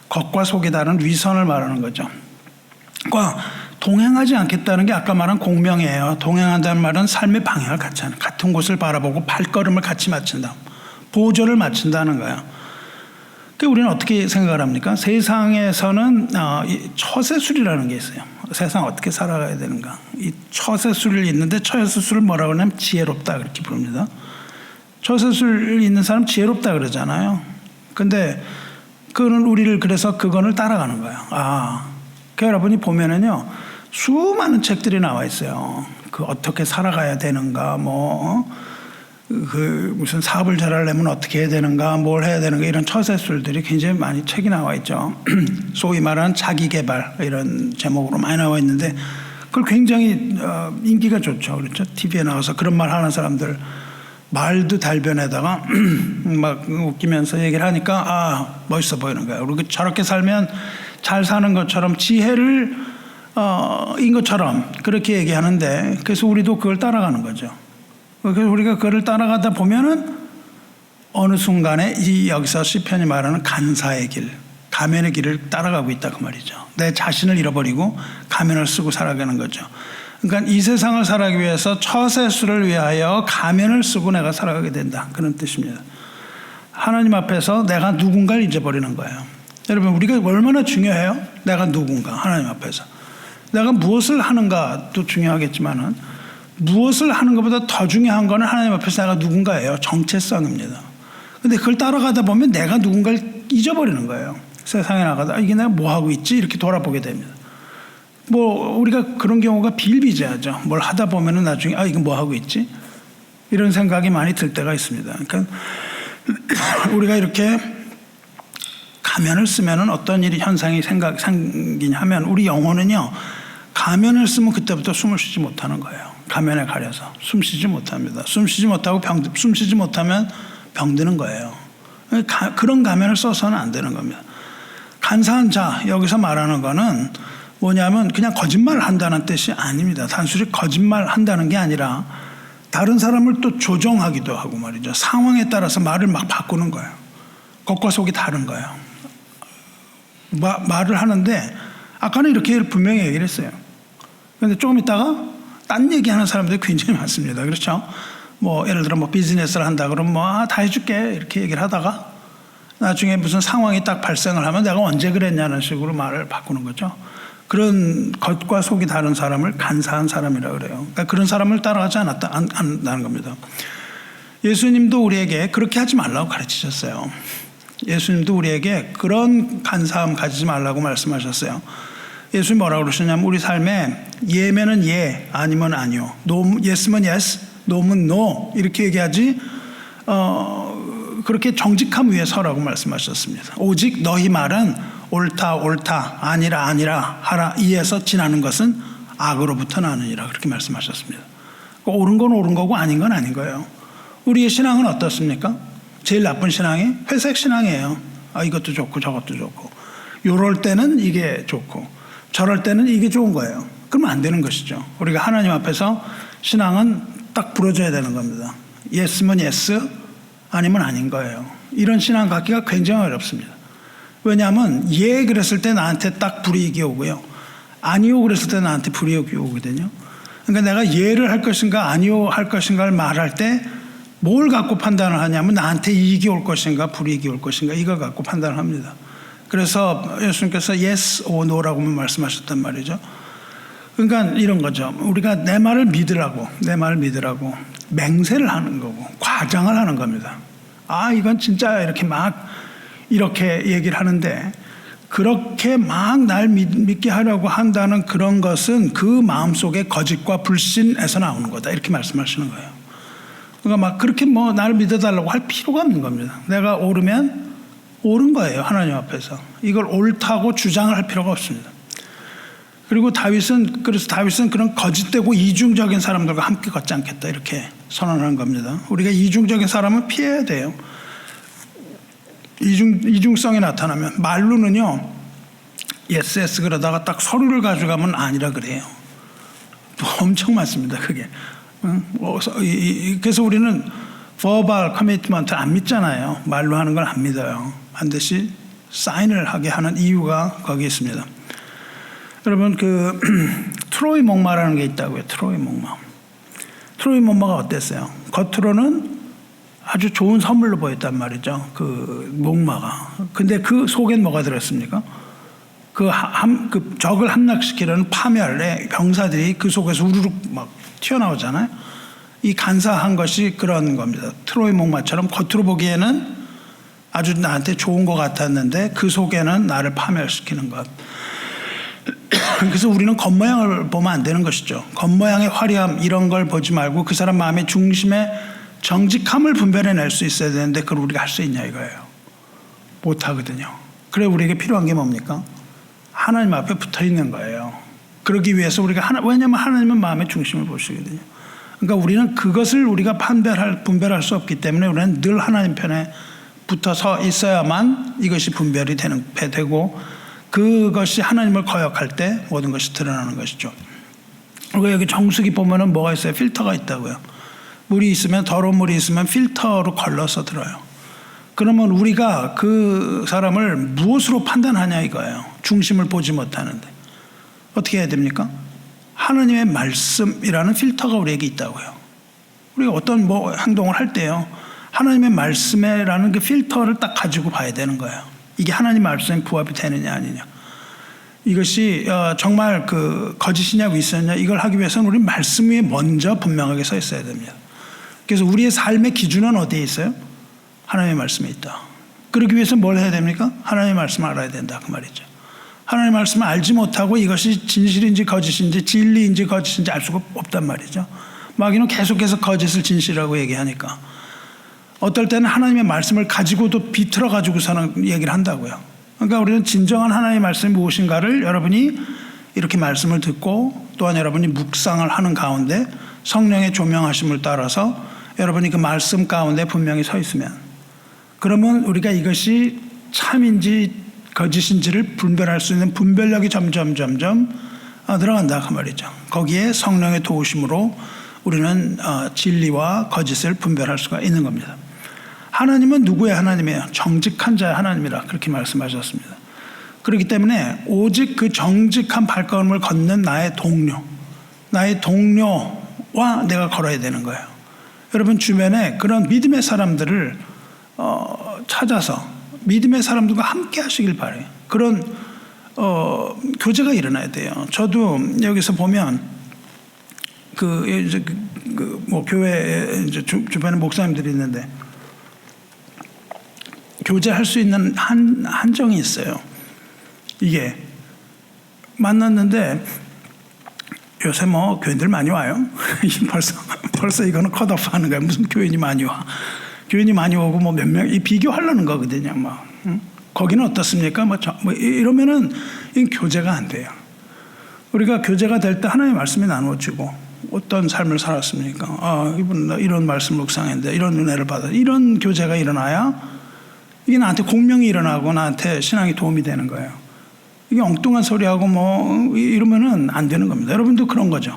겉과 속이 다른 위선을 말하는 거죠. 동행하지 않겠다는 게 아까 말한 공명이에요. 동행한다는 말은 삶의 방향을 같이 하는, 같은 곳을 바라보고 발걸음을 같이 맞춘다. 보조를 맞춘다는 거예요. 우리는 어떻게 생각을 합니까? 세상에서는 처세술이라는 게 있어요. 세상 어떻게 살아가야 되는가. 이 처세술이 있는데 처세술을 뭐라고 하냐면 지혜롭다 그렇게 부릅니다. 처세술 있는 사람 지혜롭다 그러잖아요. 근데 그거는 우리를 그래서 그거를 따라가는 거예요. 그러니까 여러분이 보면은요, 수많은 책들이 나와 있어요. 그 어떻게 살아가야 되는가, 그 무슨 사업을 잘하려면 어떻게 해야 되는가, 뭘 해야 되는가, 이런 처세술들이 굉장히 많이 책이 나와 있죠. 소위 말하는 자기 개발 이런 제목으로 많이 나와 있는데 그걸 굉장히 인기가 좋죠. 그렇죠? TV에 나와서 그런 말 하는 사람들 말도 달변에다가 막 웃기면서 얘기를 하니까 멋있어 보이는 거예요. 그리고 저렇게 살면 잘 사는 것처럼 지혜를 인 것처럼 그렇게 얘기하는데, 그래서 우리도 그걸 따라가는 거죠. 그래서 우리가 그걸 따라가다 보면은 어느 순간에 여기서 시편이 말하는 간사의 길, 가면의 길을 따라가고 있다 그 말이죠. 내 자신을 잃어버리고 가면을 쓰고 살아가는 거죠. 그러니까 이 세상을 살아가기 위해서 처세술을 위하여 가면을 쓰고 내가 살아가게 된다, 그런 뜻입니다. 하나님 앞에서 내가 누군가를 잊어버리는 거예요. 여러분, 우리가 얼마나 중요해요? 내가 누군가, 하나님 앞에서 내가 무엇을 하는가도 중요하겠지만은 무엇을 하는 것보다 더 중요한 거는 하나님 앞에서 내가 누군가예요. 정체성입니다. 근데 그걸 따라가다 보면 내가 누군가를 잊어버리는 거예요. 세상에 나가다 이게 내가 뭐 하고 있지, 이렇게 돌아보게 됩니다. 우리가 그런 경우가 비일비재하죠. 뭘 하다 보면은 나중에 이거 뭐 하고 있지, 이런 생각이 많이 들 때가 있습니다. 그러니까 우리가 이렇게 가면을 쓰면은 어떤 현상이 생기냐면, 우리 영혼은요, 가면을 쓰면 그때부터 숨을 쉬지 못하는 거예요. 가면에 가려서 숨 쉬지 못합니다. 숨 쉬지 못하고 숨 쉬지 못하면 병드는 거예요. 그런 가면을 써서는 안 되는 겁니다. 간사한 자, 여기서 말하는 거는 뭐냐면 그냥 거짓말을 한다는 뜻이 아닙니다. 단순히 거짓말 한다는 게 아니라 다른 사람을 또 조정하기도 하고 말이죠. 상황에 따라서 말을 막 바꾸는 거예요. 겉과 속이 다른 거예요. 말을 하는데 아까는 이렇게 분명히 얘기를 했어요. 그런데 조금 있다가 딴 얘기하는 사람들이 굉장히 많습니다. 그렇죠? 예를 들어 비즈니스를 한다 그러면 다 해줄게 이렇게 얘기를 하다가 나중에 무슨 상황이 딱 발생을 하면 내가 언제 그랬냐는 식으로 말을 바꾸는 거죠. 그런 겉과 속이 다른 사람을 간사한 사람이라고 그래요. 그러니까 그런 사람을 따라가지 않는다는 겁니다. 예수님도 우리에게 그렇게 하지 말라고 가르치셨어요. 예수님도 우리에게 그런 간사함 가지지 말라고 말씀하셨어요. 예수님 뭐라고 그러셨냐면, 우리 삶에 예면은 예, 아니면 아니요, 예스면 예스, 노면 노, 이렇게 얘기하지 그렇게 정직함 위에 서라고 말씀하셨습니다. 오직 너희 말은 옳다 옳다, 아니라 아니라 하라, 이에서 지나는 것은 악으로부터 나느니라, 그렇게 말씀하셨습니다. 옳은 건 옳은 거고 아닌 건 아닌 거예요. 우리의 신앙은 어떻습니까? 제일 나쁜 신앙이 회색 신앙이에요. 이것도 좋고 저것도 좋고, 요럴 때는 이게 좋고 저럴 때는 이게 좋은 거예요. 그러면 안 되는 것이죠. 우리가 하나님 앞에서 신앙은 딱 부러져야 되는 겁니다. 예스면 예스, 아니면 아닌 거예요. 이런 신앙 갖기가 굉장히 어렵습니다. 왜냐하면 예 그랬을 때 나한테 딱 불이익이 오고요, 아니요 그랬을 때 나한테 불이익이 오거든요. 그러니까 내가 예를 할 것인가 아니요 할 것인가를 말할 때 뭘 갖고 판단을 하냐면, 나한테 이익이 올 것인가 불이익이 올 것인가, 이걸 갖고 판단을 합니다. 그래서 예수님께서 yes or no라고 말씀하셨단 말이죠. 그러니까 이런 거죠. 우리가 내 말을 믿으라고 맹세를 하는 거고 과장을 하는 겁니다. 이건 진짜 이렇게 얘기를 하는데, 그렇게 막 날 믿게 하려고 한다는 그런 것은 그 마음속에 거짓과 불신에서 나오는 거다, 이렇게 말씀하시는 거예요. 그러니까 그렇게 나를 믿어달라고 할 필요가 없는 겁니다. 내가 옳으면 옳은 거예요, 하나님 앞에서. 이걸 옳다고 주장을 할 필요가 없습니다. 그리고 다윗은 그런 거짓되고 이중적인 사람들과 함께 걷지 않겠다, 이렇게 선언하는 겁니다. 우리가 이중적인 사람은 피해야 돼요. 이중성이 나타나면, 말로는요 yes 그러다가 딱 서류를 가져가면 아니라 그래요. 엄청 많습니다, 그게. 그래서 우리는 verbal commitment를 안 믿잖아요. 말로 하는 걸 안 믿어요. 반드시 사인을 하게 하는 이유가 거기에 있습니다. 여러분, 트로이 목마라는 게 있다고요. 트로이 목마가 어땠어요? 겉으로는 아주 좋은 선물로 보였단 말이죠, 그 목마가. 근데 그 속엔 뭐가 들었습니까? 그 적을 함락시키려는 파멸의 병사들이 그 속에서 우르륵 막 튀어나오잖아요. 이 간사한 것이 그런 겁니다. 트로이 목마처럼 겉으로 보기에는 아주 나한테 좋은 것 같았는데 그 속에는 나를 파멸시키는 것. 그래서 우리는 겉모양을 보면 안 되는 것이죠. 겉모양의 화려함 이런 걸 보지 말고 그 사람 마음의 중심에 정직함을 분별해낼 수 있어야 되는데 그걸 우리가 할 수 있냐 이거예요. 못하거든요. 그래 우리에게 필요한 게 뭡니까? 하나님 앞에 붙어있는 거예요. 그러기 위해서 우리가 왜냐하면 하나님은 마음의 중심을 보시거든요. 그러니까 우리는 그것을 우리가 분별할 수 없기 때문에 우리는 늘 하나님 편에 붙어서 있어야만 이것이 분별이 되고 그것이 하나님을 거역할 때 모든 것이 드러나는 것이죠. 그리고 여기 정수기 보면은 뭐가 있어요? 필터가 있다고요. 물이 있으면 더러운 물이 있으면 필터로 걸러서 들어요. 그러면 우리가 그 사람을 무엇으로 판단하냐 이거예요. 중심을 보지 못하는데 어떻게 해야 됩니까? 하나님의 말씀이라는 필터가 우리에게 있다고요. 우리가 어떤 행동을 할 때요, 하나님의 말씀이라는 그 필터를 딱 가지고 봐야 되는 거예요. 이게 하나님 말씀에 부합이 되느냐 아니냐. 이것이 정말 그 거짓이냐 위선이냐 이걸 하기 위해서는 우리 말씀 위에 먼저 분명하게 서 있어야 됩니다. 그래서 우리의 삶의 기준은 어디에 있어요? 하나님의 말씀에 있다. 그러기 위해서 뭘 해야 됩니까? 하나님의 말씀을 알아야 된다 그 말이죠. 하나님의 말씀을 알지 못하고 이것이 진실인지 거짓인지 진리인지 거짓인지 알 수가 없단 말이죠. 마귀는 계속해서 거짓을 진실이라고 얘기하니까 어떨 때는 하나님의 말씀을 가지고도 비틀어 가지고서는 얘기를 한다고요. 그러니까 우리는 진정한 하나님의 말씀이 무엇인가를 여러분이 이렇게 말씀을 듣고 또한 여러분이 묵상을 하는 가운데 성령의 조명하심을 따라서 여러분이 그 말씀 가운데 분명히 서 있으면 그러면 우리가 이것이 참인지 거짓인지를 분별할 수 있는 분별력이 점점 들어간다 그 말이죠. 거기에 성령의 도우심으로 우리는 진리와 거짓을 분별할 수가 있는 겁니다. 하나님은 누구의 하나님이에요? 정직한 자의 하나님이라 그렇게 말씀하셨습니다. 그렇기 때문에 오직 그 정직한 발걸음을 걷는 나의 동료와 내가 걸어야 되는 거예요. 여러분 주변에 그런 믿음의 사람들을 찾아서 믿음의 사람들과 함께 하시길 바라요. 그런 교제가 일어나야 돼요. 저도 여기서 보면 교회 주변에 목사님들이 있는데 교제할 수 있는 한정이 있어요. 이게 만났는데 요새 교인들 많이 와요. 벌써 이거는 컷오프하는 거야. 무슨 교인이 많이 와? 교인이 많이 오고 몇 명 비교하려는 거거든요. 거기는 어떻습니까? 이러면은 이 교제가 안 돼요. 우리가 교제가 될 때 하나님의 말씀이 나누어지고 어떤 삶을 살았습니까? 이분은 이런 말씀을 묵상했는데 이런 은혜를 받아. 이런 교제가 일어나야 이게 나한테 공명이 일어나고 나한테 신앙이 도움이 되는 거예요. 이게 엉뚱한 소리하고 이러면은 안 되는 겁니다. 여러분도 그런 거죠.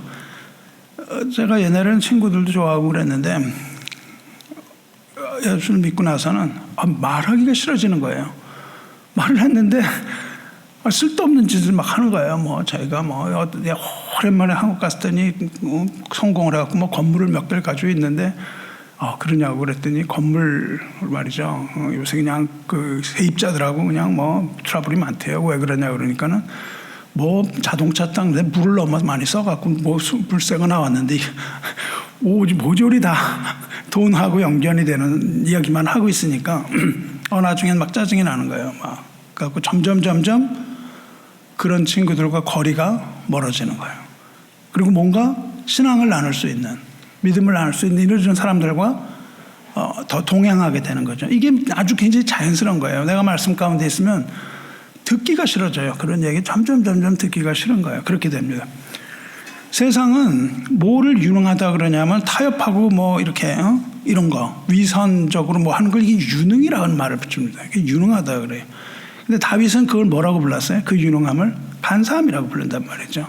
제가 옛날에는 친구들도 좋아하고 그랬는데 예수를 믿고 나서는 말하기가 싫어지는 거예요. 말을 했는데 쓸데없는 짓을 막 하는 거예요. 자기가 오랜만에 한국 갔더니 성공을 해갖고 건물을 몇 개를 가지고 있는데 그러냐고 그랬더니 건물 말이죠. 요새 그냥 그 세입자들하고 그냥 트러블이 많대요. 왜 그러냐 그러니까는 자동차 땅에 물을 너무 많이 써갖고 불새가 나왔는데 모조리 다 돈하고 연관이 되는 이야기만 하고 있으니까 나중엔 막 짜증이 나는 거예요. 그래갖고 점점 그런 친구들과 거리가 멀어지는 거예요. 그리고 뭔가 신앙을 나눌 수 있는 믿음을 나눌 수 있는 이런 사람들과 더 동행하게 되는 거죠. 이게 아주 굉장히 자연스러운 거예요. 내가 말씀 가운데 있으면 듣기가 싫어져요. 그런 얘기 점점 듣기가 싫은 거예요. 그렇게 됩니다. 세상은 뭐를 유능하다 그러냐면 타협하고 이렇게 이런 거 위선적으로 하는 걸 이게 유능이라는 말을 붙입니다. 이게 유능하다 그래요. 근데 다윗은 그걸 뭐라고 불렀어요? 그 유능함을 간사함이라고 부른단 말이죠.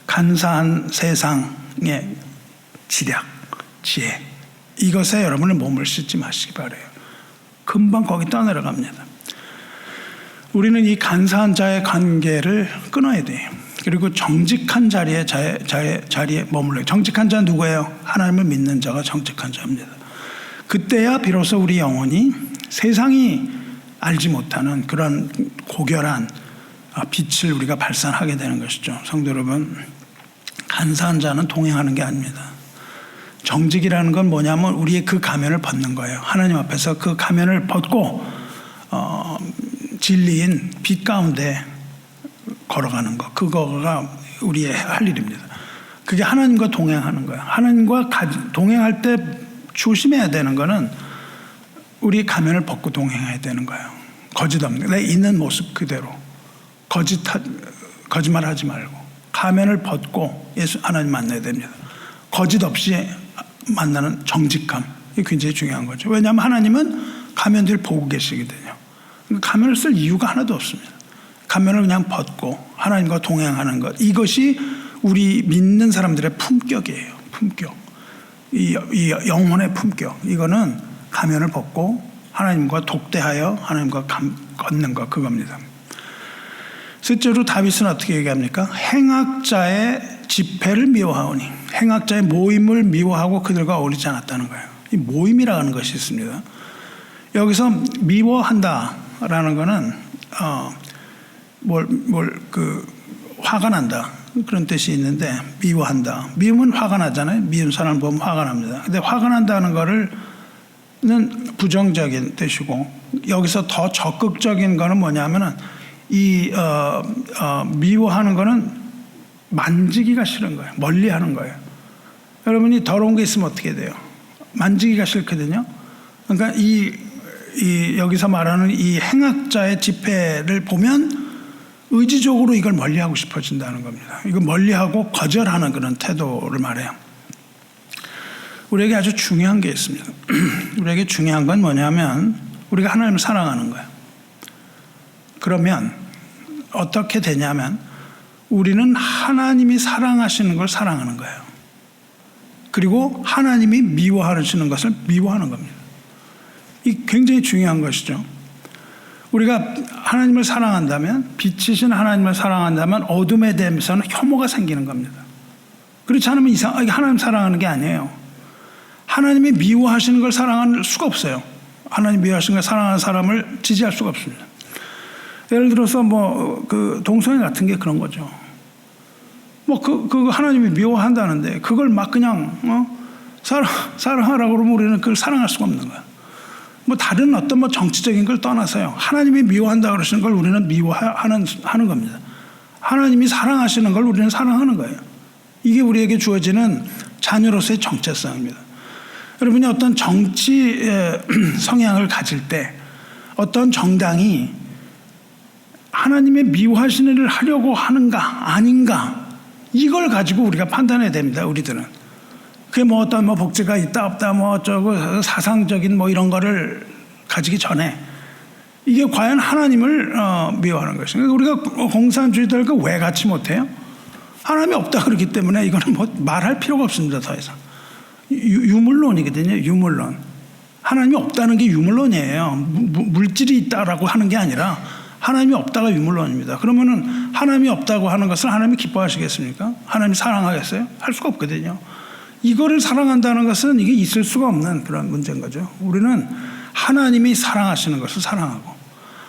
간사한 세상의 지략, 지혜 이것에 여러분의 몸을 씻지 마시기 바라요. 금방 거기 떠내려갑니다. 우리는 이 간사한 자의 관계를 끊어야 돼요. 그리고 정직한 자리에 자리에 머물러요. 정직한 자는 누구예요? 하나님을 믿는 자가 정직한 자입니다. 그때야 비로소 우리 영혼이 세상이 알지 못하는 그런 고결한 빛을 우리가 발산하게 되는 것이죠. 성도 여러분, 간사한 자는 동행하는 게 아닙니다. 정직이라는 건 뭐냐면 우리의 그 가면을 벗는 거예요. 하나님 앞에서 그 가면을 벗고 진리인 빛 가운데 걸어가는 것, 그거가 우리의 할 일입니다. 그게 하나님과 동행하는 거예요. 하나님과 동행할 때 조심해야 되는 거는 우리 가면을 벗고 동행해야 되는 거예요. 거짓 없는, 내 있는 모습 그대로 거짓말하지 말고 가면을 벗고 하나님 만나야 됩니다. 거짓 없이 만나는 정직함, 이게 굉장히 중요한 거죠. 왜냐하면 하나님은 가면들을 보고 계시거든요. 가면을 쓸 이유가 하나도 없습니다. 가면을 그냥 벗고 하나님과 동행하는 것, 이것이 우리 믿는 사람들의 품격이에요. 품격, 이 영혼의 품격. 이거는 가면을 벗고 하나님과 독대하여 하나님과 걷는 것, 그겁니다. 셋째로 다윗은 어떻게 얘기합니까? 행악자의 집회를 미워하오니, 행악자의 모임을 미워하고 그들과 어울리지 않았다는 거예요. 이 모임이라는 것이 있습니다. 여기서 미워한다라는 거는 화가 난다, 그런 뜻이 있는데, 미워한다. 미우면 화가 나잖아요. 미운 사람을 보면 화가 납니다. 근데 화가 난다는 거는 부정적인 뜻이고, 여기서 더 적극적인 거는 뭐냐면은 미워하는 거는 만지기가 싫은 거예요. 멀리 하는 거예요. 여러분이 더러운 게 있으면 어떻게 돼요? 만지기가 싫거든요. 그러니까 여기서 말하는 이 행악자의 집회를 보면 의지적으로 이걸 멀리하고 싶어진다는 겁니다. 이거 멀리하고 거절하는 그런 태도를 말해요. 우리에게 아주 중요한 게 있습니다. 우리에게 중요한 건 뭐냐면 우리가 하나님을 사랑하는 거예요. 그러면 어떻게 되냐면 우리는 하나님이 사랑하시는 걸 사랑하는 거예요. 그리고 하나님이 미워하시는 것을 미워하는 겁니다. 이 굉장히 중요한 것이죠. 우리가 하나님을 사랑한다면, 빛이신 하나님을 사랑한다면 어둠에 대해서는 혐오가 생기는 겁니다. 그렇지 않으면 하나님 사랑하는 게 아니에요. 하나님이 미워하시는 걸 사랑할 수가 없어요. 하나님 미워하시는 걸 사랑하는 사람을 지지할 수가 없습니다. 예를 들어서 동성애 같은 게 그런 거죠. 하나님이 미워한다는데 그걸 막 그냥 사랑하라고 그러면 우리는 그걸 사랑할 수가 없는 거야. 다른 어떤 정치적인 걸 떠나서요, 하나님이 미워한다 그러시는 걸 우리는 미워하는 겁니다. 하나님이 사랑하시는 걸 우리는 사랑하는 거예요. 이게 우리에게 주어지는 자녀로서의 정체성입니다. 여러분이 어떤 정치 성향을 가질 때 어떤 정당이 하나님의 미워하시는 일을 하려고 하는가 아닌가, 이걸 가지고 우리가 판단해야 됩니다. 우리들은 그게 어떤 복지가 있다 없다 어쩌고 사상적인 이런 거를 가지기 전에 이게 과연 하나님을 미워하는 것인가. 우리가 공산주의자가 왜 같이 못해요? 하나님이 없다 그러기 때문에 이거는 말할 필요가 없습니다. 더 이상 유물론이거든요. 유물론. 하나님이 없다는 게 유물론이에요. 물질이 있다라고 하는 게 아니라 하나님이 없다가 유물론입니다. 그러면은 하나님이 없다고 하는 것을 하나님이 기뻐하시겠습니까? 하나님이 사랑하겠어요? 할 수가 없거든요. 이거를 사랑한다는 것은 이게 있을 수가 없는 그런 문제인 거죠. 우리는 하나님이 사랑하시는 것을 사랑하고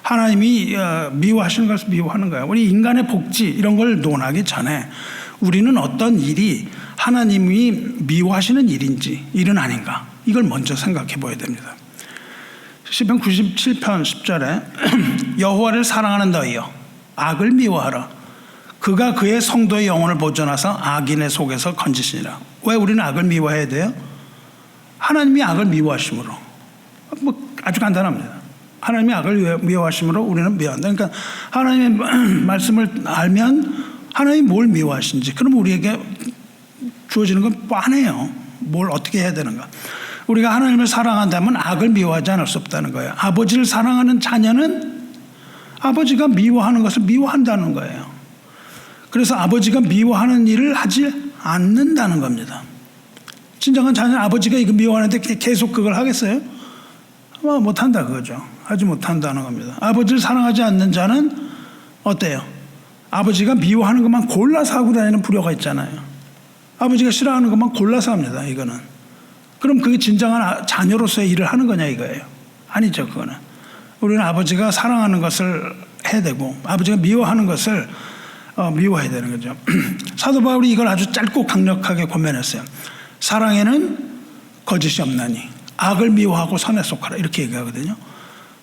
하나님이 미워하시는 것을 미워하는 거예요. 우리 인간의 복지 이런 걸 논하기 전에 우리는 어떤 일이 하나님이 미워하시는 일은 아닌가, 이걸 먼저 생각해 봐야 됩니다. 시편 97편 10절에 여호와를 사랑하는 너희여 악을 미워하라. 그가 그의 성도의 영혼을 보존하사 악인의 속에서 건지시니라. 왜 우리는 악을 미워해야 돼요? 하나님이 악을 미워하심으로. 아주 간단합니다. 하나님이 악을 미워하심으로 우리는 미워한다. 그러니까 하나님의 말씀을 알면 하나님이 뭘 미워하시는지, 그럼 우리에게 주어지는 건 뻔해요. 뭘 어떻게 해야 되는가. 우리가 하나님을 사랑한다면 악을 미워하지 않을 수 없다는 거예요. 아버지를 사랑하는 자녀는 아버지가 미워하는 것을 미워한다는 거예요. 그래서 아버지가 미워하는 일을 하지 않는다는 겁니다. 진정한 자녀는 아버지가 이거 미워하는데 계속 그걸 하겠어요? 못한다 그거죠. 하지 못한다는 겁니다. 아버지를 사랑하지 않는 자는 어때요? 아버지가 미워하는 것만 골라서 하고 다니는 불효가 있잖아요. 아버지가 싫어하는 것만 골라서 합니다. 이거는. 그럼 그게 진정한 자녀로서의 일을 하는 거냐 이거예요. 아니죠. 그거는. 우리는 아버지가 사랑하는 것을 해야 되고 아버지가 미워하는 것을 미워해야 되는 거죠. 사도 바울이 이걸 아주 짧고 강력하게 권면했어요. 사랑에는 거짓이 없나니 악을 미워하고 선에 속하라, 이렇게 얘기하거든요.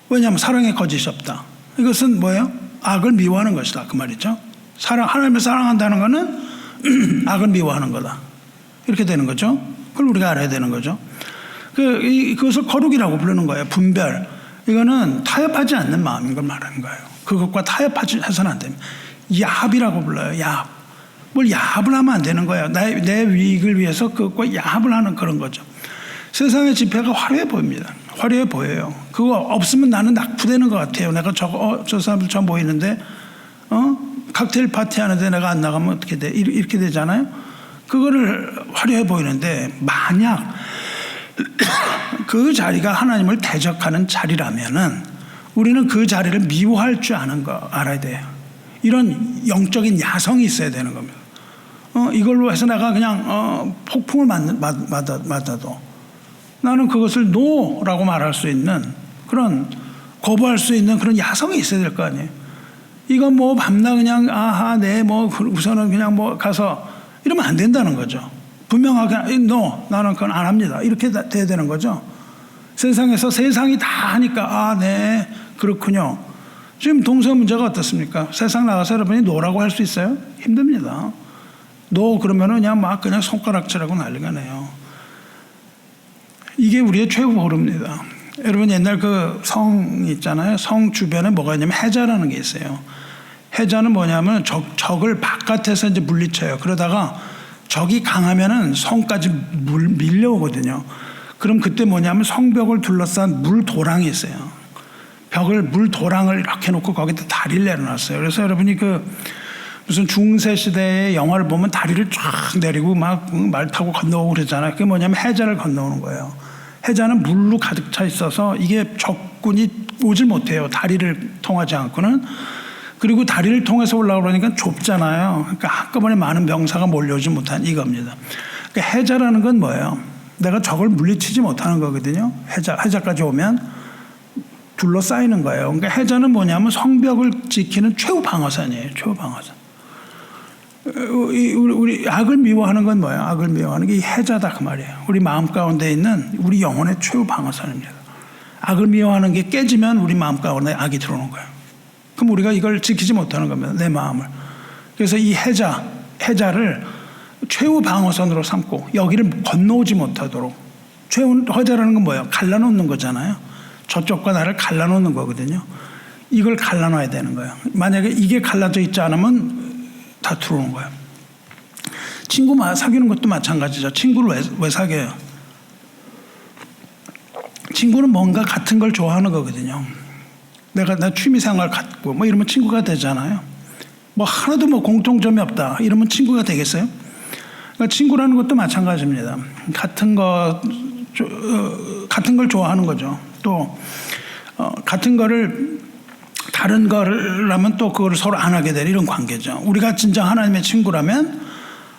왜냐하면 사랑에 거짓이 없다. 이것은 뭐예요? 악을 미워하는 것이다 그 말이죠. 하나님을 사랑한다는 것은 악을 미워하는 거다. 이렇게 되는 거죠. 그걸 우리가 알아야 되는 거죠. 그것을 거룩이라고 부르는 거예요. 분별. 이거는 타협하지 않는 마음인 걸 말하는 거예요. 그것과 타협해서는 안 됩니다. 야합이라고 불러요. 야합. 뭘 야합을 하면 안 되는 거예요. 내 이익을 위해서 그것과 야합을 하는 그런 거죠. 세상의 지폐가 화려해 보입니다. 화려해 보여요. 그거 없으면 나는 낙후되는 것 같아요. 내가 저 사람들 처음 보이는데, 칵테일 파티 하는데 내가 안 나가면 어떻게 돼? 이렇게 되잖아요. 그거를 화려해 보이는데, 만약 그 자리가 하나님을 대적하는 자리라면은 우리는 그 자리를 미워할 줄 아는 거 알아야 돼요. 이런 영적인 야성이 있어야 되는 겁니다. 이걸로 해서 내가 그냥 폭풍을 맞아도 나는 그것을 노라고 말할 수 있는 그런 거부할 수 있는 그런 야성이 있어야 될 거 아니에요. 이건 뭐 밤낮 그냥 아하 네 뭐 우선은 그냥 뭐 가서 이러면 안 된다는 거죠. 분명하게 no 나는 그건 안 합니다. 이렇게 돼야 되는 거죠. 세상에서 세상이 다 하니까 네 그렇군요. 지금 동서 문제가 어떻습니까? 세상 나가서 여러분이 노라고 할 수 있어요? 힘듭니다. 노 그러면은 그냥 막 그냥 손가락질하고 난리가 나요. 이게 우리의 최후 보루입니다. 여러분 옛날 그 성 있잖아요. 성 주변에 뭐가 있냐면 해자라는 게 있어요. 해자는 뭐냐면 적을 바깥에서 이제 물리쳐요. 그러다가 적이 강하면은 성까지 밀려오거든요. 그럼 그때 뭐냐면 성벽을 둘러싼 물도랑이 있어요. 물도랑을 이렇게 놓고 거기다 다리를 내려놨어요. 그래서 여러분이 무슨 중세 시대의 영화를 보면 다리를 쫙 내리고 막 말 타고 건너오고 그러잖아요. 그게 뭐냐면 해자를 건너오는 거예요. 해자는 물로 가득 차 있어서 이게 적군이 오질 못해요. 다리를 통하지 않고는. 그리고 다리를 통해서 올라오려니까 좁잖아요. 그러니까 한꺼번에 많은 병사가 몰려오지 못한 이겁니다. 그러니까 해자라는 건 뭐예요? 내가 적을 물리치지 못하는 거거든요. 해자까지 오면 둘러싸이는 거예요. 그러니까 해자는 뭐냐면 성벽을 지키는 최후 방어선이에요. 최후 방어선. 우리 악을 미워하는 건 뭐예요? 악을 미워하는 게 이 해자다 그 말이에요. 우리 마음 가운데 있는 우리 영혼의 최후 방어선입니다. 악을 미워하는 게 깨지면 우리 마음 가운데 악이 들어오는 거예요. 그럼 우리가 이걸 지키지 못하는 겁니다. 내 마음을. 그래서 이 해자를 최후 방어선으로 삼고 여기를 건너오지 못하도록. 최후 해자라는 건 뭐예요? 갈라놓는 거잖아요. 저쪽과 나를 갈라놓는 거거든요. 이걸 갈라놔야 되는 거예요. 만약에 이게 갈라져 있지 않으면 다 들어오는 거예요. 친구 사귀는 것도 마찬가지죠. 친구를 왜 사귀어요? 친구는 뭔가 같은 걸 좋아하는 거거든요. 나 취미생활 같고 뭐 이러면 친구가 되잖아요. 뭐 하나도 뭐 공통점이 없다 이러면 친구가 되겠어요? 그러니까 친구라는 것도 마찬가지입니다. 같은 걸 좋아하는 거죠. 또 같은 거를 다른 거라면 또 그걸 서로 안 하게 되는 이런 관계죠. 우리가 진짜 하나님의 친구라면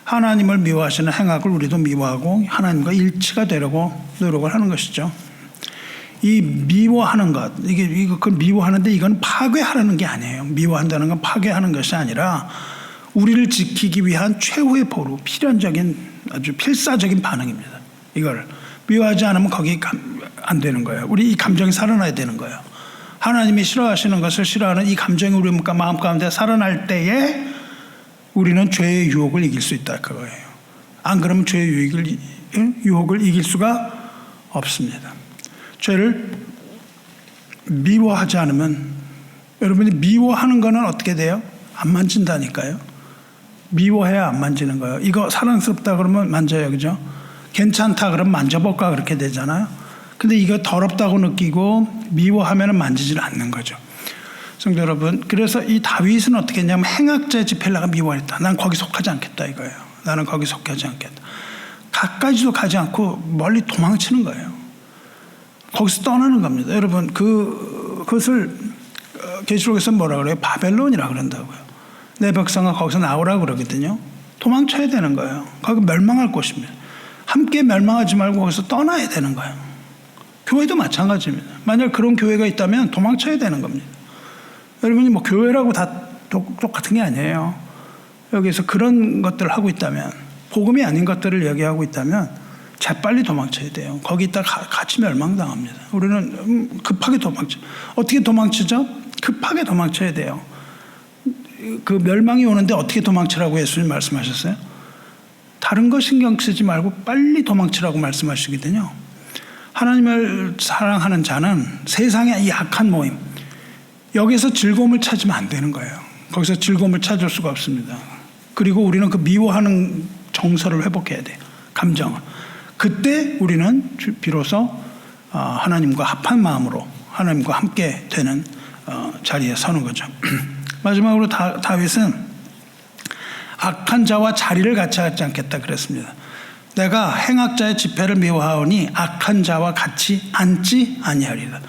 하나님을 미워하시는 행악을 우리도 미워하고 하나님과 일치가 되려고 노력을 하는 것이죠. 이 미워하는 것, 그걸 미워하는데 이건 파괴하라는 게 아니에요. 미워한다는 건 파괴하는 것이 아니라 우리를 지키기 위한 최후의 보루, 필연적인 아주 필사적인 반응입니다. 이걸 미워하지 않으면 거기 안 되는 거예요. 우리 이 감정이 살아나야 되는 거예요. 하나님이 싫어하시는 것을 싫어하는 이 감정이 우리 마음 가운데 살아날 때에 우리는 죄의 유혹을 이길 수 있다 그거예요. 안 그러면 죄의 유혹을 이길 수가 없습니다. 죄를 미워하지 않으면 여러분이 미워하는 거는 어떻게 돼요? 안 만진다니까요. 미워해야 안 만지는 거예요. 이거 사랑스럽다 그러면 만져요. 그죠? 괜찮다 그러면 만져볼까 그렇게 되잖아요. 근데 이거 더럽다고 느끼고 미워하면 만지질 않는 거죠. 성도 여러분, 그래서 이 다윗은 어떻게 했냐면 행악자의 집회를 내가 미워했다. 난 거기 속하지 않겠다 이거예요. 나는 거기 속하지 않겠다. 가까이도 가지 않고 멀리 도망치는 거예요. 거기서 떠나는 겁니다. 여러분 그것을 계시록에서 뭐라 그래요? 바벨론이라 그런다고요. 내 백성아 거기서 나오라고 그러거든요. 도망쳐야 되는 거예요. 거기 멸망할 곳입니다. 함께 멸망하지 말고 거기서 떠나야 되는 거예요. 교회도 마찬가지입니다. 만약 그런 교회가 있다면 도망쳐야 되는 겁니다. 여러분이 뭐 교회라고 다 똑같은 게 아니에요. 여기서 그런 것들을 하고 있다면 복음이 아닌 것들을 얘기하고 있다면 재빨리 도망쳐야 돼요. 거기 있다가 같이 멸망당합니다. 우리는 급하게 어떻게 도망치죠? 급하게 도망쳐야 돼요. 그 멸망이 오는데 어떻게 도망치라고 예수님 말씀하셨어요? 다른 거 신경 쓰지 말고 빨리 도망치라고 말씀하시거든요. 하나님을 사랑하는 자는 세상의 이 악한 모임, 여기서 즐거움을 찾으면 안 되는 거예요. 거기서 즐거움을 찾을 수가 없습니다. 그리고 우리는 그 미워하는 정서를 회복해야 돼요. 감정을. 그때 우리는 비로소 하나님과 합한 마음으로 하나님과 함께 되는 자리에 서는 거죠. 마지막으로 다윗은 악한 자와 자리를 같이 하지 않겠다 그랬습니다. 내가 행악자의 집회를 미워하오니 악한 자와 같이 앉지 아니하리라.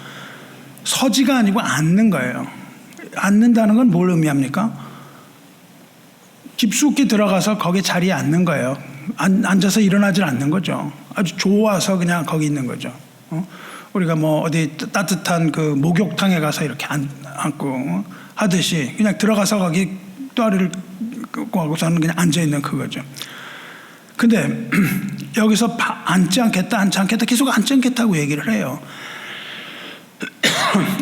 서지가 아니고 앉는 거예요. 앉는다는 건 뭘 의미합니까? 깊숙이 들어가서 거기 자리에 앉는 거예요. 앉아서 일어나질 않는 거죠. 아주 좋아서 그냥 거기 있는 거죠. 우리가 뭐 어디 따뜻한 그 목욕탕에 가서 이렇게 앉고 하듯이 그냥 들어가서 거기 또아리를 끄고 하고서는 그냥 앉아있는 그거죠. 근데 여기서 앉지 않겠다 계속 앉지 않겠다고 얘기를 해요.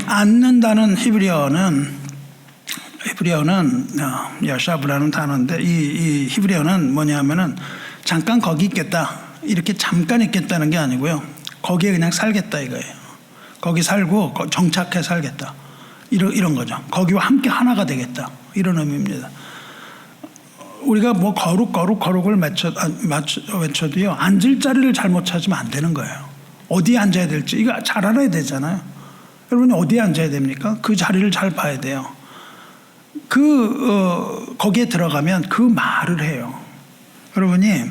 앉는다는 히브리어는 여샤브라는 단어인데 이 히브리어는 뭐냐면은 잠깐 거기 있겠다, 이렇게 잠깐 있겠다는 게 아니고요. 거기에 그냥 살겠다 이거예요. 거기 살고 정착해 살겠다. 이런 거죠. 거기와 함께 하나가 되겠다. 이런 의미입니다. 우리가 뭐 거룩을 외쳐도요. 앉을 자리를 잘못 찾으면 안 되는 거예요. 어디에 앉아야 될지 이거 잘 알아야 되잖아요. 여러분이 어디에 앉아야 됩니까? 그 자리를 잘 봐야 돼요. 거기에 들어가면 그 말을 해요. 여러분이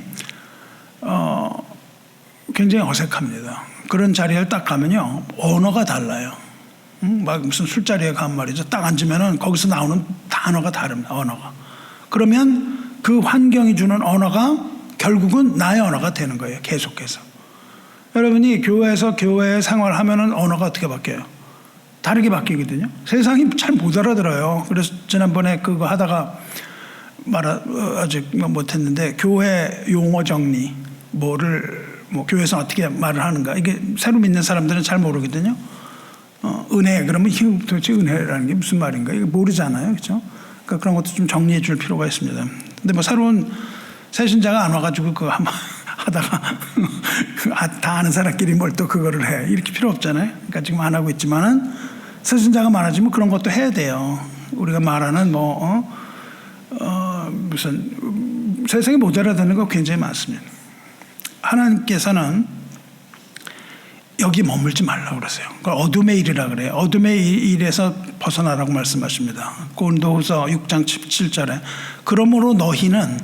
굉장히 어색합니다. 그런 자리에 딱 가면요. 언어가 달라요. 막 무슨 술자리에 간 말이죠. 딱 앉으면은 거기서 나오는 단어가 다릅니다. 언어가. 그러면 그 환경이 주는 언어가 결국은 나의 언어가 되는 거예요. 계속해서. 여러분이 교회에서 교회 생활하면은 언어가 어떻게 바뀌어요? 다르게 바뀌거든요. 세상이 잘 못 알아들어요. 그래서 지난번에 그거 하다가 아직 못했는데 교회 용어 정리 교회에서 어떻게 말을 하는가, 이게 새로 믿는 사람들은 잘 모르거든요. 은혜 그러면 도대체 은혜라는 게 무슨 말인가 이거 모르잖아요, 그렇죠? 그러니까 그런 것도 좀 정리해 줄 필요가 있습니다. 근데 뭐 새로운 새신자가 안 와가지고 그거 한번 하다가 다 아는 사람끼리 뭘 또 그거를 해 이렇게 필요 없잖아요. 그러니까 지금 안 하고 있지만은 새신자가 많아지면 그런 것도 해야 돼요. 우리가 말하는 무슨 세상에 못 알아듣는 거 굉장히 많습니다. 하나님께서는 여기 머물지 말라고 그러세요. 그걸 어둠의 일이라 그래요. 어둠의 일에서 벗어나라고 말씀하십니다. 고린도후서 6장 17절에 그러므로 너희는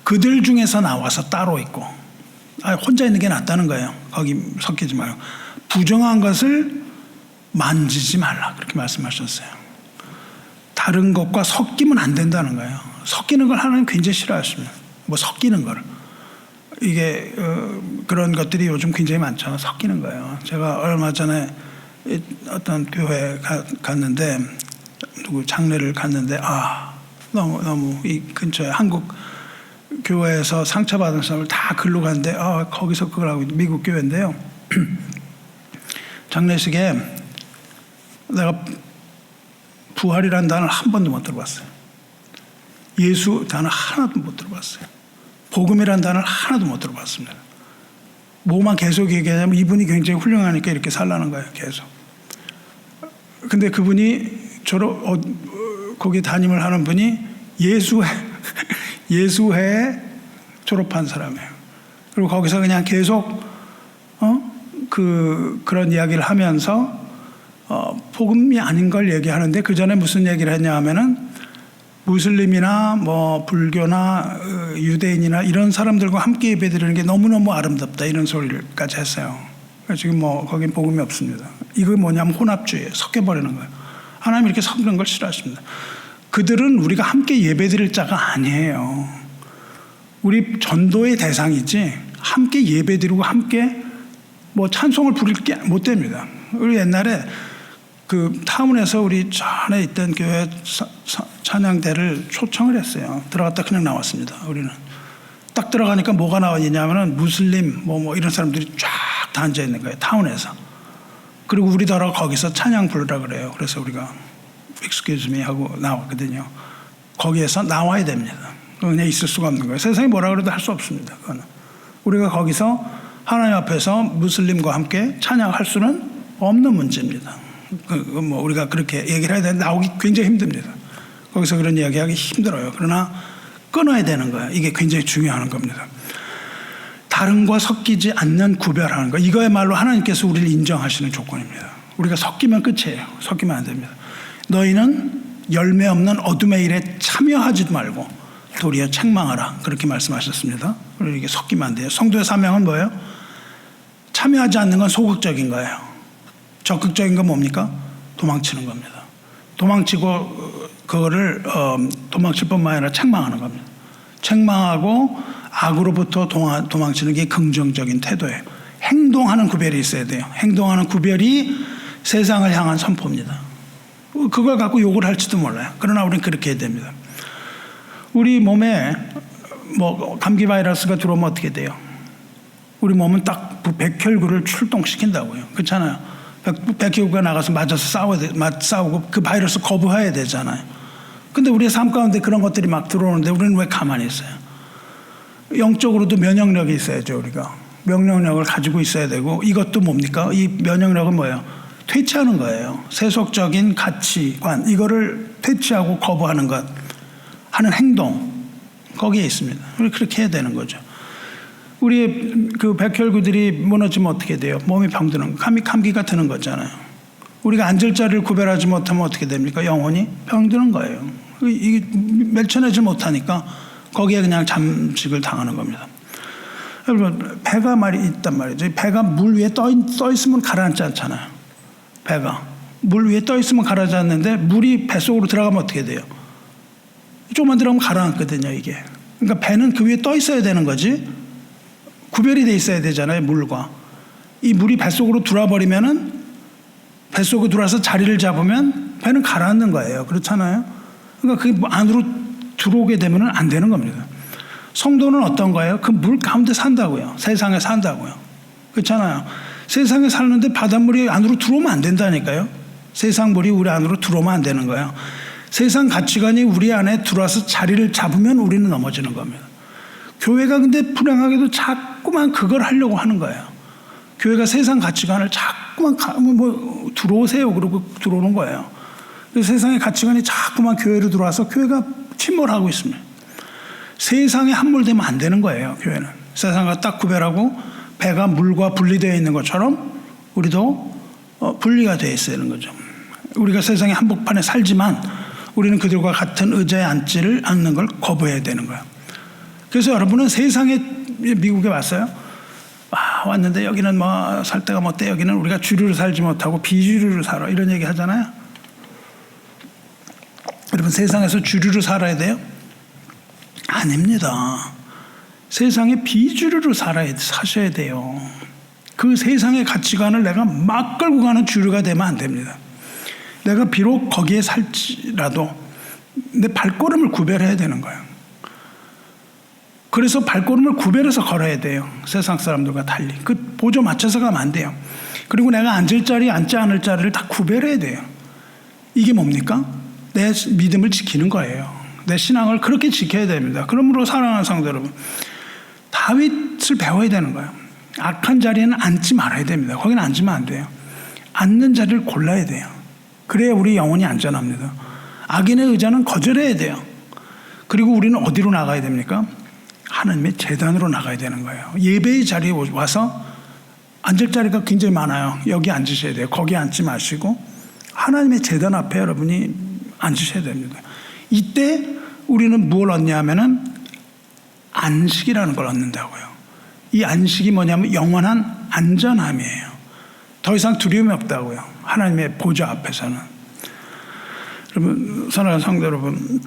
그들 중에서 나와서 따로 있고, 혼자 있는 게 낫다는 거예요. 거기 섞이지 말고 부정한 것을 만지지 말라 그렇게 말씀하셨어요. 다른 것과 섞이면 안 된다는 거예요. 섞이는 걸 하나님 굉장히 싫어하십니다. 섞이는 걸. 이게 그런 것들이 요즘 굉장히 많죠. 섞이는 거예요. 제가 얼마 전에 어떤 교회에 갔는데 누구 장례를 갔는데 너무 이 근처에 한국 교회에서 상처받은 사람을 다 글로 갔는데 거기서 그걸 하고 미국 교회인데요. 장례식에 내가 부활이라는 단어를 한 번도 못 들어봤어요. 예수 단어 하나도 못 들어봤어요. 복음이라는 단어를 하나도 못 들어봤습니다. 뭐만 계속 얘기하냐면 이분이 굉장히 훌륭하니까 이렇게 살라는 거예요. 계속. 근데 그분이 거기 담임을 하는 분이 예수회에 졸업한 사람이에요. 그리고 거기서 그냥 계속 그런 이야기를 하면서 복음이 아닌 걸 얘기하는데 그 전에 무슨 얘기를 했냐 하면은 무슬림이나 불교나 유대인이나 이런 사람들과 함께 예배드리는 게 너무너무 아름답다 이런 소리까지 했어요. 지금 거긴 복음이 없습니다. 이거 뭐냐면 혼합주의예요. 섞여버리는 거예요. 하나님 이렇게 섞는 걸 싫어하십니다. 그들은 우리가 함께 예배드릴 자가 아니에요. 우리 전도의 대상이지 함께 예배드리고 함께 찬송을 부릴 게 못 됩니다. 우리 옛날에 그 타운에서 우리 전에 있던 교회 찬양대를 초청을 했어요. 들어갔다 그냥 나왔습니다. 우리는 딱 들어가니까 뭐가 나왔냐면은 무슬림 이런 사람들이 쫙 다 앉아 있는 거예요. 타운에서. 그리고 우리더러 거기서 찬양 부르라 그래요. 그래서 우리가 excuse me 하고 나왔거든요. 거기에서 나와야 됩니다. 그냥 있을 수가 없는 거예요. 세상이 뭐라 그래도 할 수 없습니다. 그거는. 우리가 거기서 하나님 앞에서 무슬림과 함께 찬양할 수는 없는 문제입니다. 뭐 우리가 그렇게 얘기를 해야 되는데 나오기 굉장히 힘듭니다. 거기서 그런 이야기하기 힘들어요. 그러나 끊어야 되는 거예요. 이게 굉장히 중요한 겁니다. 다른과 섞이지 않는 구별하는 거. 이거야말로 하나님께서 우리를 인정하시는 조건입니다. 우리가 섞이면 끝이에요. 섞이면 안 됩니다. 너희는 열매 없는 어둠의 일에 참여하지도 말고 도리어 책망하라. 그렇게 말씀하셨습니다. 이게 섞이면 안 돼요. 성도의 사명은 뭐예요? 참여하지 않는 건 소극적인 거예요. 적극적인 건 뭡니까? 도망치는 겁니다. 도망치고 그거를 도망칠 뿐만 아니라 책망하는 겁니다. 책망하고 악으로부터 도망치는 게 긍정적인 태도예요. 행동하는 구별이 있어야 돼요. 행동하는 구별이 세상을 향한 선포입니다. 그걸 갖고 욕을 할지도 몰라요. 그러나 우리는 그렇게 해야 됩니다. 우리 몸에 뭐 감기 바이러스가 들어오면 어떻게 돼요? 우리 몸은 딱 백혈구를 출동시킨다고요. 그렇잖아요. 백혈구가 나가서 맞아서 싸우고 그 바이러스 거부해야 되잖아요. 근데 우리의 삶 가운데 그런 것들이 막 들어오는데 우리는 왜 가만히 있어요? 영적으로도 면역력이 있어야죠. 우리가 면역력을 가지고 있어야 되고, 이것도 뭡니까? 이 면역력은 뭐예요? 퇴치하는 거예요. 세속적인 가치관, 이거를 퇴치하고 거부하는 것, 하는 행동, 거기에 있습니다. 우리 그렇게 해야 되는 거죠. 우리 그 백혈구들이 무너지면 어떻게 돼요? 몸이 병드는 거, 감기가 드는 거잖아요. 우리가 앉을 자리를 구별하지 못하면 어떻게 됩니까? 영혼이 병드는 거예요. 이게 멸천하지 못하니까 거기에 그냥 잠식을 당하는 겁니다. 여러분, 배가 있단 말이죠. 배가 물 위에 떠 있으면 가라앉지 않잖아요. 배가 물 위에 떠 있으면 가라앉지 않는데 물이 뱃속으로 들어가면 어떻게 돼요? 조금만 들어가면 가라앉거든요. 이게. 그러니까 배는 그 위에 떠 있어야 되는 거지, 구별이 돼 있어야 되잖아요. 물과. 이 물이 뱃속으로 들어와버리면은, 뱃속으로 들어와서 자리를 잡으면 배는 가라앉는 거예요. 그렇잖아요. 그러니까 그 안으로 들어오게 되면은 안 되는 겁니다. 성도는 어떤 거예요? 그 물 가운데 산다고요. 세상에 산다고요. 그렇잖아요. 세상에 사는데 바닷물이 안으로 들어오면 안 된다니까요. 세상 물이 우리 안으로 들어오면 안 되는 거예요. 세상 가치관이 우리 안에 들어와서 자리를 잡으면 우리는 넘어지는 겁니다. 교회가 근데 불행하게도 자꾸만 그걸 하려고 하는 거예요. 교회가 세상 가치관을 자꾸만 들어오세요 그러고 들어오는 거예요. 세상의 가치관이 자꾸만 교회로 들어와서 교회가 침몰하고 있습니다. 세상에 함몰되면 안 되는 거예요. 교회는 세상과 딱 구별하고 배가 물과 분리되어 있는 것처럼 우리도 분리가 되어 있어야 하는 거죠. 우리가 세상의 한복판에 살지만 우리는 그들과 같은 의자에 앉지를 않는 걸 거부해야 되는 거예요. 그래서 여러분은 세상에, 미국에 왔어요? 왔는데 여기는 뭐 살 데가 뭐 어때? 여기는 우리가 주류로 살지 못하고 비주류로 살아, 이런 얘기 하잖아요. 여러분, 세상에서 주류로 살아야 돼요? 아닙니다. 세상에 비주류로 사셔야 돼요. 그 세상의 가치관을 내가 막 끌고 가는 주류가 되면 안 됩니다. 내가 비록 거기에 살지라도 내 발걸음을 구별해야 되는 거예요. 그래서 발걸음을 구별해서 걸어야 돼요. 세상 사람들과 달리. 그 보조 맞춰서 가면 안 돼요. 그리고 내가 앉을 자리, 앉지 않을 자리를 다 구별해야 돼요. 이게 뭡니까? 내 믿음을 지키는 거예요. 내 신앙을 그렇게 지켜야 됩니다. 그러므로 사랑하는 성도 여러분, 다윗을 배워야 되는 거예요. 악한 자리에는 앉지 말아야 됩니다. 거기는 앉으면 안 돼요. 앉는 자리를 골라야 돼요. 그래야 우리 영혼이 안전합니다. 악인의 의자는 거절해야 돼요. 그리고 우리는 어디로 나가야 됩니까? 하나님의 제단으로 나가야 되는 거예요. 예배의 자리에 와서 앉을 자리가 굉장히 많아요. 여기 앉으셔야 돼요. 거기 앉지 마시고 하나님의 제단 앞에 여러분이 앉으셔야 됩니다. 이때 우리는 뭘 얻냐 하면은 안식이라는 걸 얻는다고요. 이 안식이 뭐냐면 영원한 안전함이에요. 더 이상 두려움이 없다고요. 하나님의 보좌 앞에서는. 여러분, 사랑하는 성도 여러분,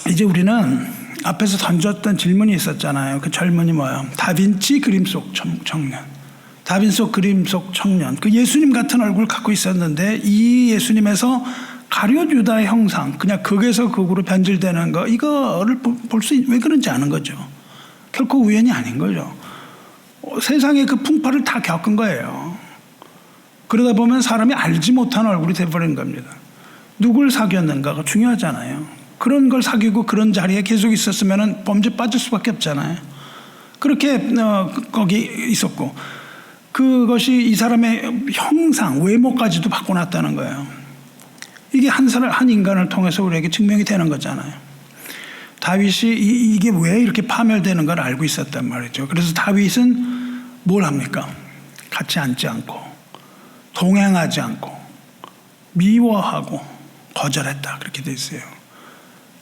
이제 우리는 앞에서 던졌던 질문이 있었잖아요. 그 질문이 뭐예요? 다빈치 그림 속 청년. 다빈치 그림 속 청년. 그 예수님 같은 얼굴을 갖고 있었는데 이 예수님에서 가룟 유다의 형상, 그냥 극에서 극으로 변질되는 거, 이거를 볼 수 왜 그런지 아는 거죠. 결코 우연이 아닌 거죠. 세상의 그 풍파를 다 겪은 거예요. 그러다 보면 사람이 알지 못한 얼굴이 돼버린 겁니다. 누굴 사귀었는가가 중요하잖아요. 그런 걸 사귀고 그런 자리에 계속 있었으면 범죄 빠질 수밖에 없잖아요. 그렇게 거기 있었고 그것이 이 사람의 형상, 외모까지도 바꿔놨다는 거예요. 이게 한 인간을 통해서 우리에게 증명이 되는 거잖아요. 다윗이 이게 왜 이렇게 파멸되는 걸 알고 있었단 말이죠. 그래서 다윗은 뭘 합니까? 같이 앉지 않고 동행하지 않고 미워하고 거절했다. 그렇게 돼 있어요.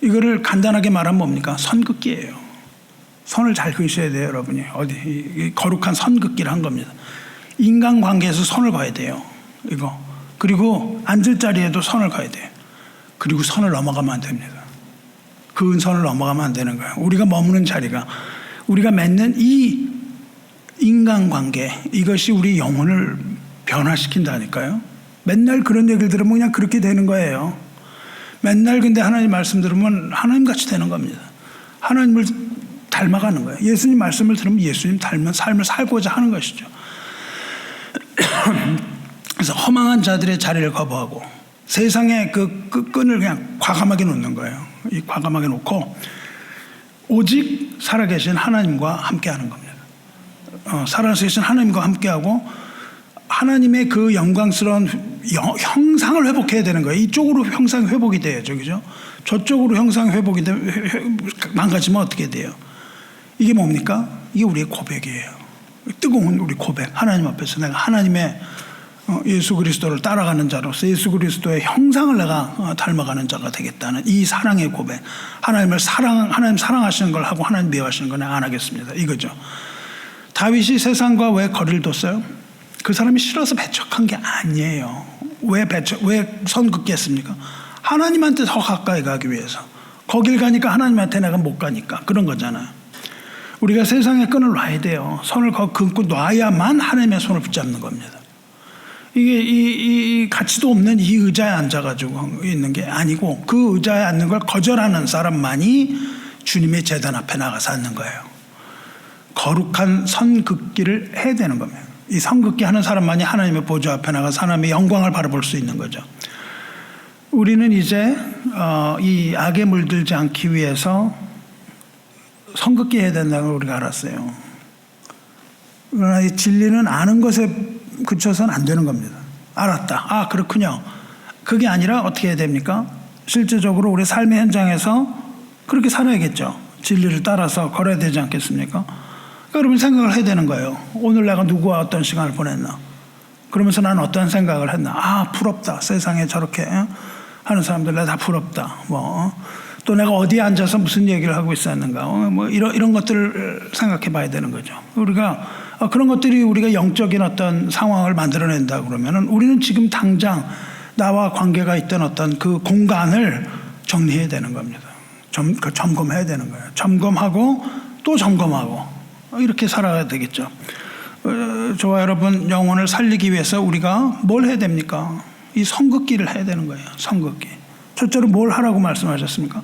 이거를 간단하게 말하면 뭡니까? 선긋기예요. 선을 잘 그으셔야 돼요, 여러분이. 어디 거룩한 선긋기를 한 겁니다. 인간관계에서 선을 그어야 돼요. 이거. 그리고 앉을 자리에도 선을 그어야 돼요. 그리고 선을 넘어가면 안 됩니다. 그 선을 넘어가면 안 되는 거예요. 우리가 머무는 자리가, 우리가 맺는 이 인간관계, 이것이 우리 영혼을 변화시킨다니까요. 맨날 그런 얘기를 들으면 그냥 그렇게 되는 거예요. 맨날 근데 하나님 말씀 들으면 하나님같이 되는 겁니다. 하나님을 닮아가는 거예요. 예수님 말씀을 들으면 예수님 닮은 삶을 살고자 하는 것이죠. 그래서 허망한 자들의 자리를 거부하고 세상의 그 끈을 그냥 과감하게 놓는 거예요. 이 과감하게 놓고 오직 살아계신 하나님과 함께하는 겁니다. 살아계신 하나님과 함께하고 하나님의 그 영광스러운 형상을 회복해야 되는 거예요. 이쪽으로 형상이 회복이 돼야죠, 그죠? 저쪽으로 형상이 회복이 되면 망가지면 어떻게 돼요? 이게 뭡니까? 이게 우리의 고백이에요. 뜨거운 우리 고백. 하나님 앞에서 내가 하나님의 예수 그리스도를 따라가는 자로서 예수 그리스도의 형상을 내가 닮아가는 자가 되겠다는 이 사랑의 고백. 하나님 사랑하시는 걸 하고 하나님 미워하시는 걸 내가 안 하겠습니다. 이거죠. 다윗이 세상과 왜 거리를 뒀어요? 그 사람이 싫어서 배척한 게 아니에요. 왜 선긋기 했습니까? 하나님한테 더 가까이 가기 위해서. 거길 가니까 하나님한테 내가 못 가니까. 그런 거잖아요. 우리가 세상의 끈을 놔야 돼요. 손을 긋고 놔야만 하나님의 손을 붙잡는 겁니다. 이게 이 가치도 없는 이 의자에 앉아가지고 있는 게 아니고 그 의자에 앉는 걸 거절하는 사람만이 주님의 제단 앞에 나가서 앉는 거예요. 거룩한 선긋기를 해야 되는 겁니다. 이 선긋기 하는 사람만이 하나님의 보좌 앞에 나가서 하나님의 영광을 바라볼 수 있는 거죠. 우리는 이제 이 악에 물들지 않기 위해서 선긋기 해야 된다는 걸 우리가 알았어요. 그러나 이 진리는 아는 것에 그쳐서는 안 되는 겁니다. 알았다. 아, 그렇군요. 그게 아니라 어떻게 해야 됩니까? 실제적으로 우리 삶의 현장에서 그렇게 살아야겠죠. 진리를 따라서 걸어야 되지 않겠습니까? 그러면 생각을 해야 되는 거예요. 오늘 내가 누구와 어떤 시간을 보냈나? 그러면서 나는 어떤 생각을 했나? 아, 부럽다. 세상에 저렇게 하는 사람들 내가 다 부럽다. 또 내가 어디에 앉아서 무슨 얘기를 하고 있었는가? 이런 것들을 생각해 봐야 되는 거죠. 우리가 그런 것들이 우리가 영적인 어떤 상황을 만들어낸다 그러면은 우리는 지금 당장 나와 관계가 있던 어떤 그 공간을 정리해야 되는 겁니다. 점검해야 되는 거예요. 점검하고 또 점검하고 이렇게 살아야 되겠죠. 저와 여러분 영혼을 살리기 위해서 우리가 뭘 해야 됩니까? 이 선긋기를 해야 되는 거예요. 선긋기. 첫째로 뭘 하라고 말씀하셨습니까?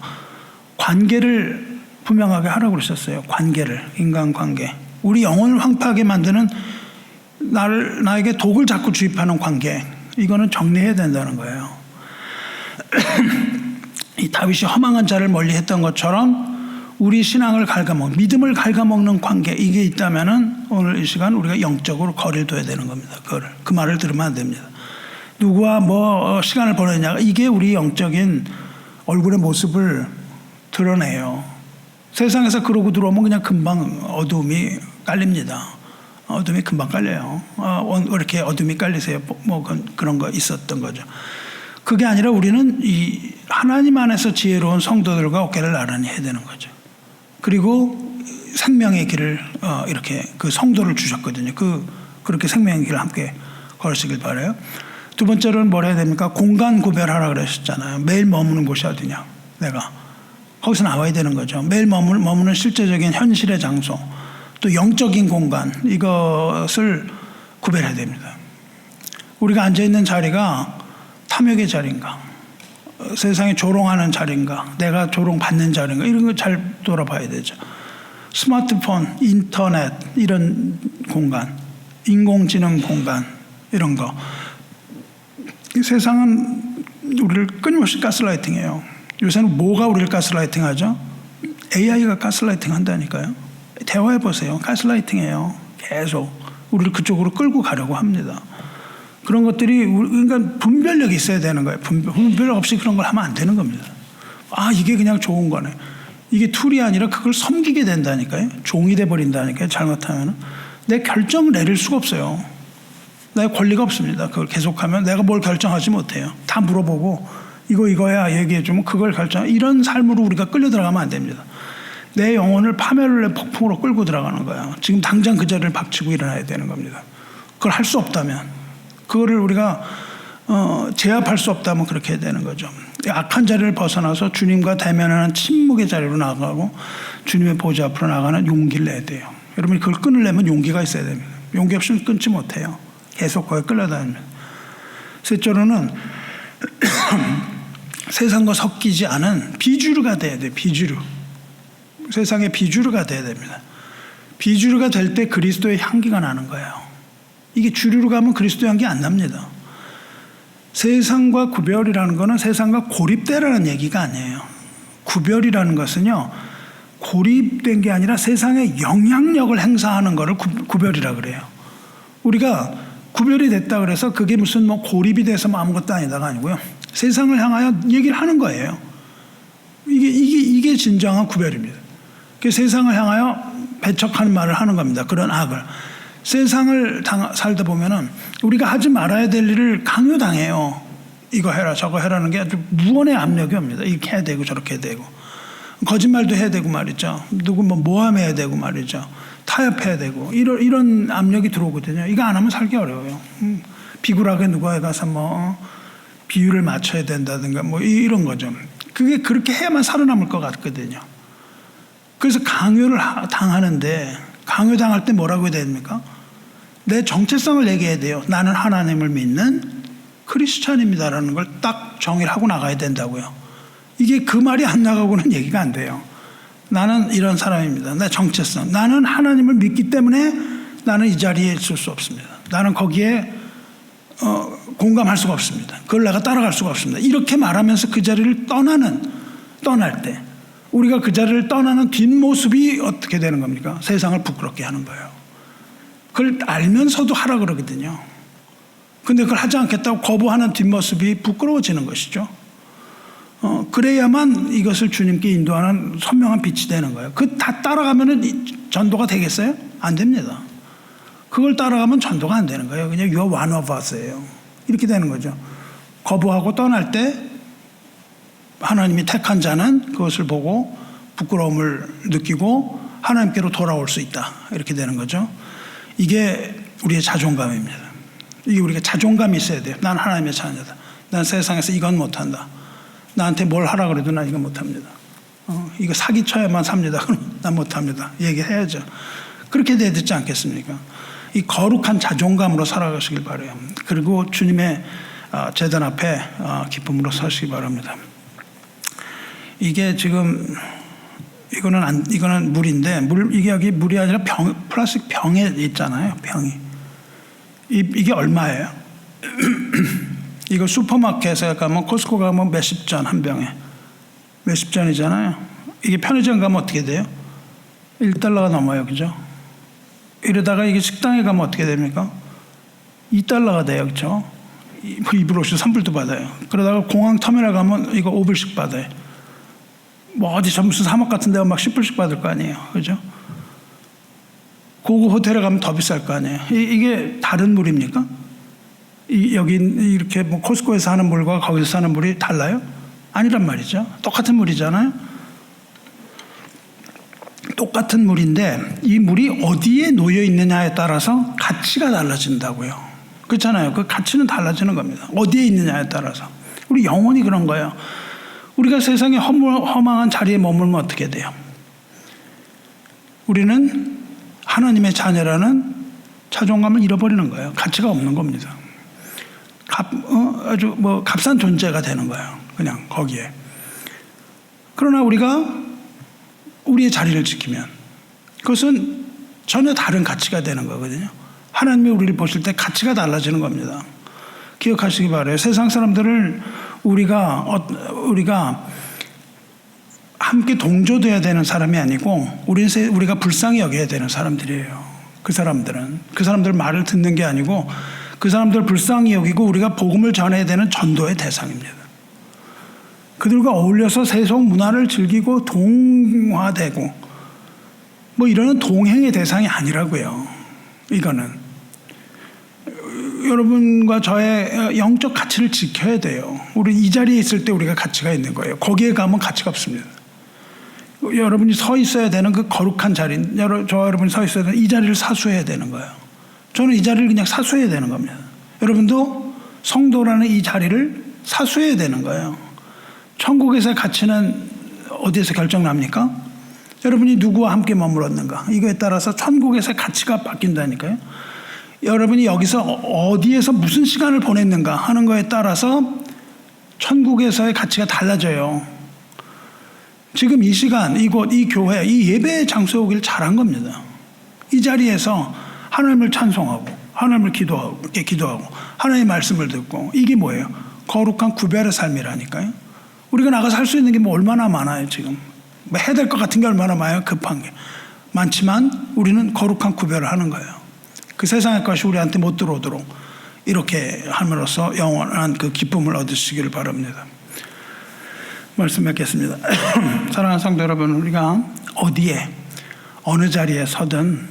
관계를 분명하게 하라고 그러셨어요. 관계를, 인간관계. 우리 영혼을 황폐하게 만드는 나에게 독을 자꾸 주입하는 관계. 이거는 정리해야 된다는 거예요. 이 다윗이 허망한 자를 멀리했던 것처럼 우리 신앙을 갉아먹는, 믿음을 갉아먹는 관계, 이게 있다면은 오늘 이 시간 우리가 영적으로 거리를 둬야 되는 겁니다. 그 말을 들으면 안 됩니다. 누구와 시간을 보내냐, 이게 우리 영적인 얼굴의 모습을 드러내요. 세상에서 그러고 들어오면 그냥 금방 어둠이 깔립니다. 어둠이 금방 깔려요. 왜 이렇게 어둠이 깔리세요? 그런 거 있었던 거죠. 그게 아니라 우리는 이 하나님 안에서 지혜로운 성도들과 어깨를 나란히 해야 되는 거죠. 그리고 생명의 길을 이렇게 그 성도를 주셨거든요. 그렇게 생명의 길을 함께 걸으시길 바라요. 두 번째로는 뭘 해야 됩니까? 공간 구별하라 그러셨잖아요. 매일 머무는 곳이 어디냐? 내가 거기서 나와야 되는 거죠. 매일 머무는 실제적인 현실의 장소, 또 영적인 공간, 이것을 구별해야 됩니다. 우리가 앉아있는 자리가 탐욕의 자리인가, 세상에 조롱하는 자리인가, 내가 조롱받는 자리인가, 이런 거 잘 돌아봐야 되죠. 스마트폰, 인터넷, 이런 공간, 인공지능 공간, 이런 거. 이 세상은 우리를 끊임없이 가스라이팅해요. 요새는 뭐가 우리를 가스라이팅 하죠? AI가 가스라이팅 한다니까요. 대화해보세요. 가스라이팅이에요. 계속 우리를 그쪽으로 끌고 가려고 합니다. 그런 것들이 그러니까 분별력이 있어야 되는 거예요. 분별력 없이 그런 걸 하면 안 되는 겁니다. 아, 이게 그냥 좋은 거네. 이게 툴이 아니라 그걸 섬기게 된다니까요. 종이 돼버린다니까요. 잘못하면 내 결정을 내릴 수가 없어요. 나의 권리가 없습니다. 그걸 계속하면 내가 뭘 결정하지 못해요. 다 물어보고 이거야 얘기해주면 그걸 결정. 이런 삶으로 우리가 끌려 들어가면 안 됩니다. 내 영혼을 파멸의 폭풍으로 끌고 들어가는 거예요. 지금 당장 그 자리를 박치고 일어나야 되는 겁니다. 그걸 할 수 없다면, 그거를 우리가 제압할 수 없다면 그렇게 해야 되는 거죠. 악한 자리를 벗어나서 주님과 대면하는 침묵의 자리로 나가고 주님의 보좌 앞으로 나가는 용기를 내야 돼요. 여러분이 그걸 끊으려면 용기가 있어야 됩니다. 용기 없이는 끊지 못해요. 계속 거기에 끌려다닙니다. 셋째로는 세상과 섞이지 않은 비주류가 돼야 돼요. 비주류. 세상의 비주류가 돼야 됩니다. 비주류가 될 때 그리스도의 향기가 나는 거예요. 이게 주류로 가면 그리스도의 향기 안 납니다. 세상과 구별이라는 것은 세상과 고립되라는 얘기가 아니에요. 구별이라는 것은요, 고립된 게 아니라 세상에 영향력을 행사하는 것을 구별이라 그래요. 우리가 구별이 됐다 그래서 그게 무슨 뭐 고립이 돼서 뭐 아무것도 아니다가 아니고요. 세상을 향하여 얘기를 하는 거예요. 이게 진정한 구별입니다. 그 세상을 향하여 배척하는 말을 하는 겁니다. 그런 악을. 세상을 살다 보면은 우리가 하지 말아야 될 일을 강요당해요. 이거 해라 저거 해라는 게 아주 무언의 압력이 옵니다. 이렇게 해야 되고 저렇게 해야 되고, 거짓말도 해야 되고 말이죠. 누구 모함해야 되고 말이죠. 타협해야 되고 이런 압력이 들어오거든요. 이거 안 하면 살기 어려워요. 비굴하게 누구에 가서 뭐 비율을 맞춰야 된다든가 뭐 이런 거죠. 그게 그렇게 해야만 살아남을 것 같거든요. 그래서 강요를 당하는데, 강요당할 때 뭐라고 해야 됩니까? 내 정체성을 얘기해야 돼요. 나는 하나님을 믿는 크리스찬입니다라는 걸 딱 정의를 하고 나가야 된다고요. 이게 그 말이 안 나가고는 얘기가 안 돼요. 나는 이런 사람입니다. 내 정체성. 나는 하나님을 믿기 때문에 나는 이 자리에 있을 수 없습니다. 나는 거기에 공감할 수가 없습니다. 그걸 내가 따라갈 수가 없습니다. 이렇게 말하면서 그 자리를 떠날 때 우리가 그 자리를 떠나는 뒷모습이 어떻게 되는 겁니까? 세상을 부끄럽게 하는 거예요. 그걸 알면서도 하라 그러거든요. 근데 그걸 하지 않겠다고 거부하는 뒷모습이 부끄러워지는 것이죠. 그래야만 이것을 주님께 인도하는 선명한 빛이 되는 거예요. 그 다 따라가면은 전도가 되겠어요? 안 됩니다. 그걸 따라가면 전도가 안 되는 거예요. 그냥 You are one of us예요. 이렇게 되는 거죠. 거부하고 떠날 때 하나님이 택한 자는 그것을 보고 부끄러움을 느끼고 하나님께로 돌아올 수 있다. 이렇게 되는 거죠. 이게 우리의 자존감입니다. 이게 우리가 자존감이 있어야 돼요. 난 하나님의 자녀다. 난 세상에서 이건 못한다. 나한테 뭘 하라 그래도 난 이건 못합니다. 이거 사기쳐야만 삽니다. 그럼 난 못합니다. 얘기해야죠. 그렇게 돼야 되지 않겠습니까? 이 거룩한 자존감으로 살아가시길 바라요. 그리고 주님의 제단 앞에 기쁨으로 서시기 바랍니다. 이게 지금 이거는 물인데 이게 여기 물이 아니라 플라스틱 병에 있잖아요. 병이 이게 얼마예요? 이거 슈퍼마켓에 가면 코스코 가면 몇십 잔 한 병에 몇십 잔이잖아요. 이게 편의점 가면 어떻게 돼요? $1가 넘어요, 그죠? 이러다가 이게 식당에 가면 어떻게 됩니까? $2가 돼요, 그죠? 입으로 오시 3불도 받아요. 그러다가 공항 터미널 가면 이거 5불씩 받아요. 뭐 어디 무슨 사막 같은 데가 막 10불씩 받을 거 아니에요, 그죠? 고급 호텔에 가면 더 비쌀 거 아니에요. 이게 다른 물입니까? 여기 이렇게 뭐 코스코에서 하는 물과 거기서 사는 물이 달라요? 아니란 말이죠. 똑같은 물이잖아요. 똑같은 물인데 이 물이 어디에 놓여 있느냐에 따라서 가치가 달라진다고요. 그렇잖아요. 그 가치는 달라지는 겁니다. 어디에 있느냐에 따라서. 우리 영혼이 그런 거예요. 우리가 세상에 허망한 자리에 머물면 어떻게 돼요? 우리는 하나님의 자녀라는 자존감을 잃어버리는 거예요. 가치가 없는 겁니다. 아주 뭐 값싼 존재가 되는 거예요. 그냥 거기에. 그러나 우리가 우리의 자리를 지키면 그것은 전혀 다른 가치가 되는 거거든요. 하나님이 우리를 보실 때 가치가 달라지는 겁니다. 기억하시기 바라요. 세상 사람들을 우리가 함께 동조돼야 되는 사람이 아니고 우리가 불쌍히 여겨야 되는 사람들이에요. 그 사람들 말을 듣는 게 아니고 그 사람들 불쌍히 여기고 우리가 복음을 전해야 되는 전도의 대상입니다. 그들과 어울려서 세속 문화를 즐기고 동화되고 뭐 이러는 동행의 대상이 아니라고요. 이거는 여러분과 저의 영적 가치를 지켜야 돼요. 우리 이 자리에 있을 때 우리가 가치가 있는 거예요. 거기에 가면 가치가 없습니다. 여러분이 서 있어야 되는 그 거룩한 자리, 여러분이 서 있어야 되는 이 자리를 사수해야 되는 거예요. 저는 이 자리를 그냥 사수해야 되는 겁니다. 여러분도 성도라는 이 자리를 사수해야 되는 거예요. 천국에서의 가치는 어디에서 결정납니까? 여러분이 누구와 함께 머물렀는가, 이거에 따라서 천국에서의 가치가 바뀐다니까요. 여러분이 여기서 어디에서 무슨 시간을 보냈는가 하는 거에 따라서 천국에서의 가치가 달라져요. 지금 이 시간, 이곳, 이 교회, 이 예배의 장소에 오길 잘한 겁니다. 이 자리에서 하나님을 찬송하고 하나님을 기도하고 하나님의 말씀을 듣고, 이게 뭐예요? 거룩한 구별의 삶이라니까요. 우리가 나가서 할 수 있는 게 뭐 얼마나 많아요. 지금 해야 될 것 같은 게 얼마나 많아요. 급한 게 많지만 우리는 거룩한 구별을 하는 거예요. 그 세상의 것이 우리한테 못 들어오도록 이렇게 함으로써 영원한 그 기쁨을 얻으시기를 바랍니다. 말씀 맺겠습니다. 사랑하는 성도 여러분, 우리가 어디에 어느 자리에 서든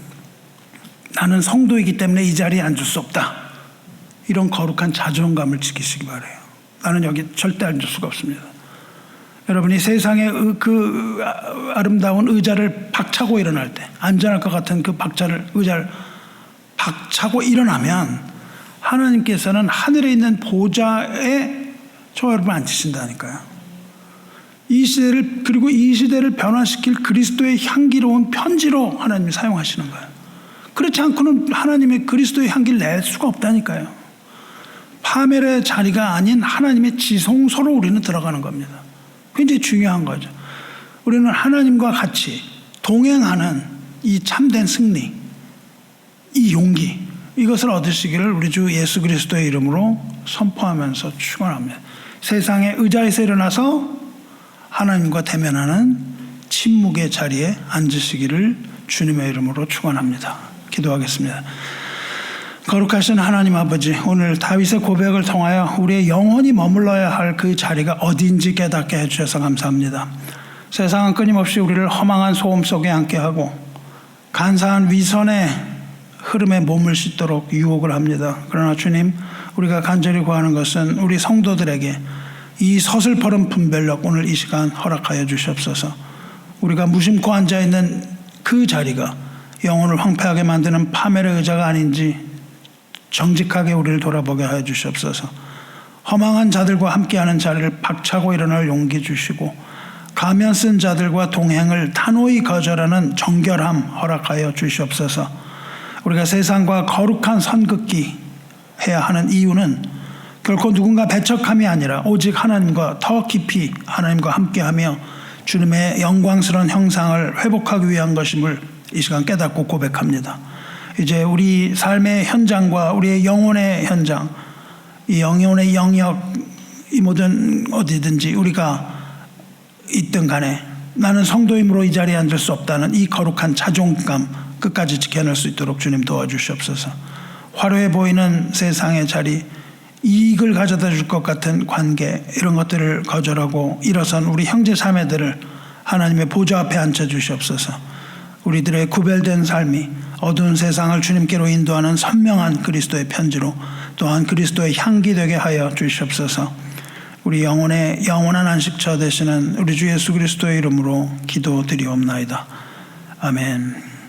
나는 성도이기 때문에 이 자리에 앉을 수 없다, 이런 거룩한 자존감을 지키시기 바라요. 나는 여기 절대 앉을 수가 없습니다. 여러분이 세상의 그 아름다운 의자를 박차고 일어날 때, 안전할 것 같은 그 의자를 박차고 일어나면 하나님께서는 하늘에 있는 보좌에 저 여러분 앉히신다니까요. 이 시대를 변화시킬 그리스도의 향기로운 편지로 하나님이 사용하시는 거예요. 그렇지 않고는 하나님의 그리스도의 향기를 낼 수가 없다니까요. 파멸의 자리가 아닌 하나님의 지성소로 우리는 들어가는 겁니다. 굉장히 중요한 거죠. 우리는 하나님과 같이 동행하는 이 참된 승리, 이 용기, 이것을 얻으시기를 우리 주 예수 그리스도의 이름으로 선포하면서 축원합니다. 세상의 의자에서 일어나서 하나님과 대면하는 침묵의 자리에 앉으시기를 주님의 이름으로 축원합니다. 기도하겠습니다. 거룩하신 하나님 아버지, 오늘 다윗의 고백을 통하여 우리의 영혼이 머물러야 할 그 자리가 어디인지 깨닫게 해주셔서 감사합니다. 세상은 끊임없이 우리를 허망한 소음 속에 앉게 하고 간사한 위선의 흐름에 몸을 싣도록 유혹을 합니다. 그러나 주님, 우리가 간절히 구하는 것은 우리 성도들에게 이 서슬퍼런 분별력 오늘 이 시간 허락하여 주시옵소서. 우리가 무심코 앉아있는 그 자리가 영혼을 황폐하게 만드는 파멸의 의자가 아닌지 정직하게 우리를 돌아보게 하여 주시옵소서. 허망한 자들과 함께하는 자리를 박차고 일어날 용기 주시고 가면 쓴 자들과 동행을 단호히 거절하는 정결함 허락하여 주시옵소서. 우리가 세상과 거룩한 선긋기 해야 하는 이유는 결코 누군가 배척함이 아니라 오직 하나님과 더 깊이 하나님과 함께하며 주님의 영광스러운 형상을 회복하기 위한 것임을 이 시간 깨닫고 고백합니다. 이제 우리 삶의 현장과 우리의 영혼의 현장, 이 영혼의 영역, 이 모든 어디든지 우리가 있든 간에 나는 성도임으로 이 자리에 앉을 수 없다는 이 거룩한 자존감 끝까지 지켜낼 수 있도록 주님 도와주시옵소서. 화려해 보이는 세상의 자리, 이익을 가져다 줄 것 같은 관계, 이런 것들을 거절하고 일어선 우리 형제 자매들을 하나님의 보좌 앞에 앉혀 주시옵소서. 우리들의 구별된 삶이 어두운 세상을 주님께로 인도하는 선명한 그리스도의 편지로 또한 그리스도의 향기 되게 하여 주시옵소서. 우리 영혼의 영원한 안식처 되시는 우리 주 예수 그리스도의 이름으로 기도드리옵나이다. 아멘.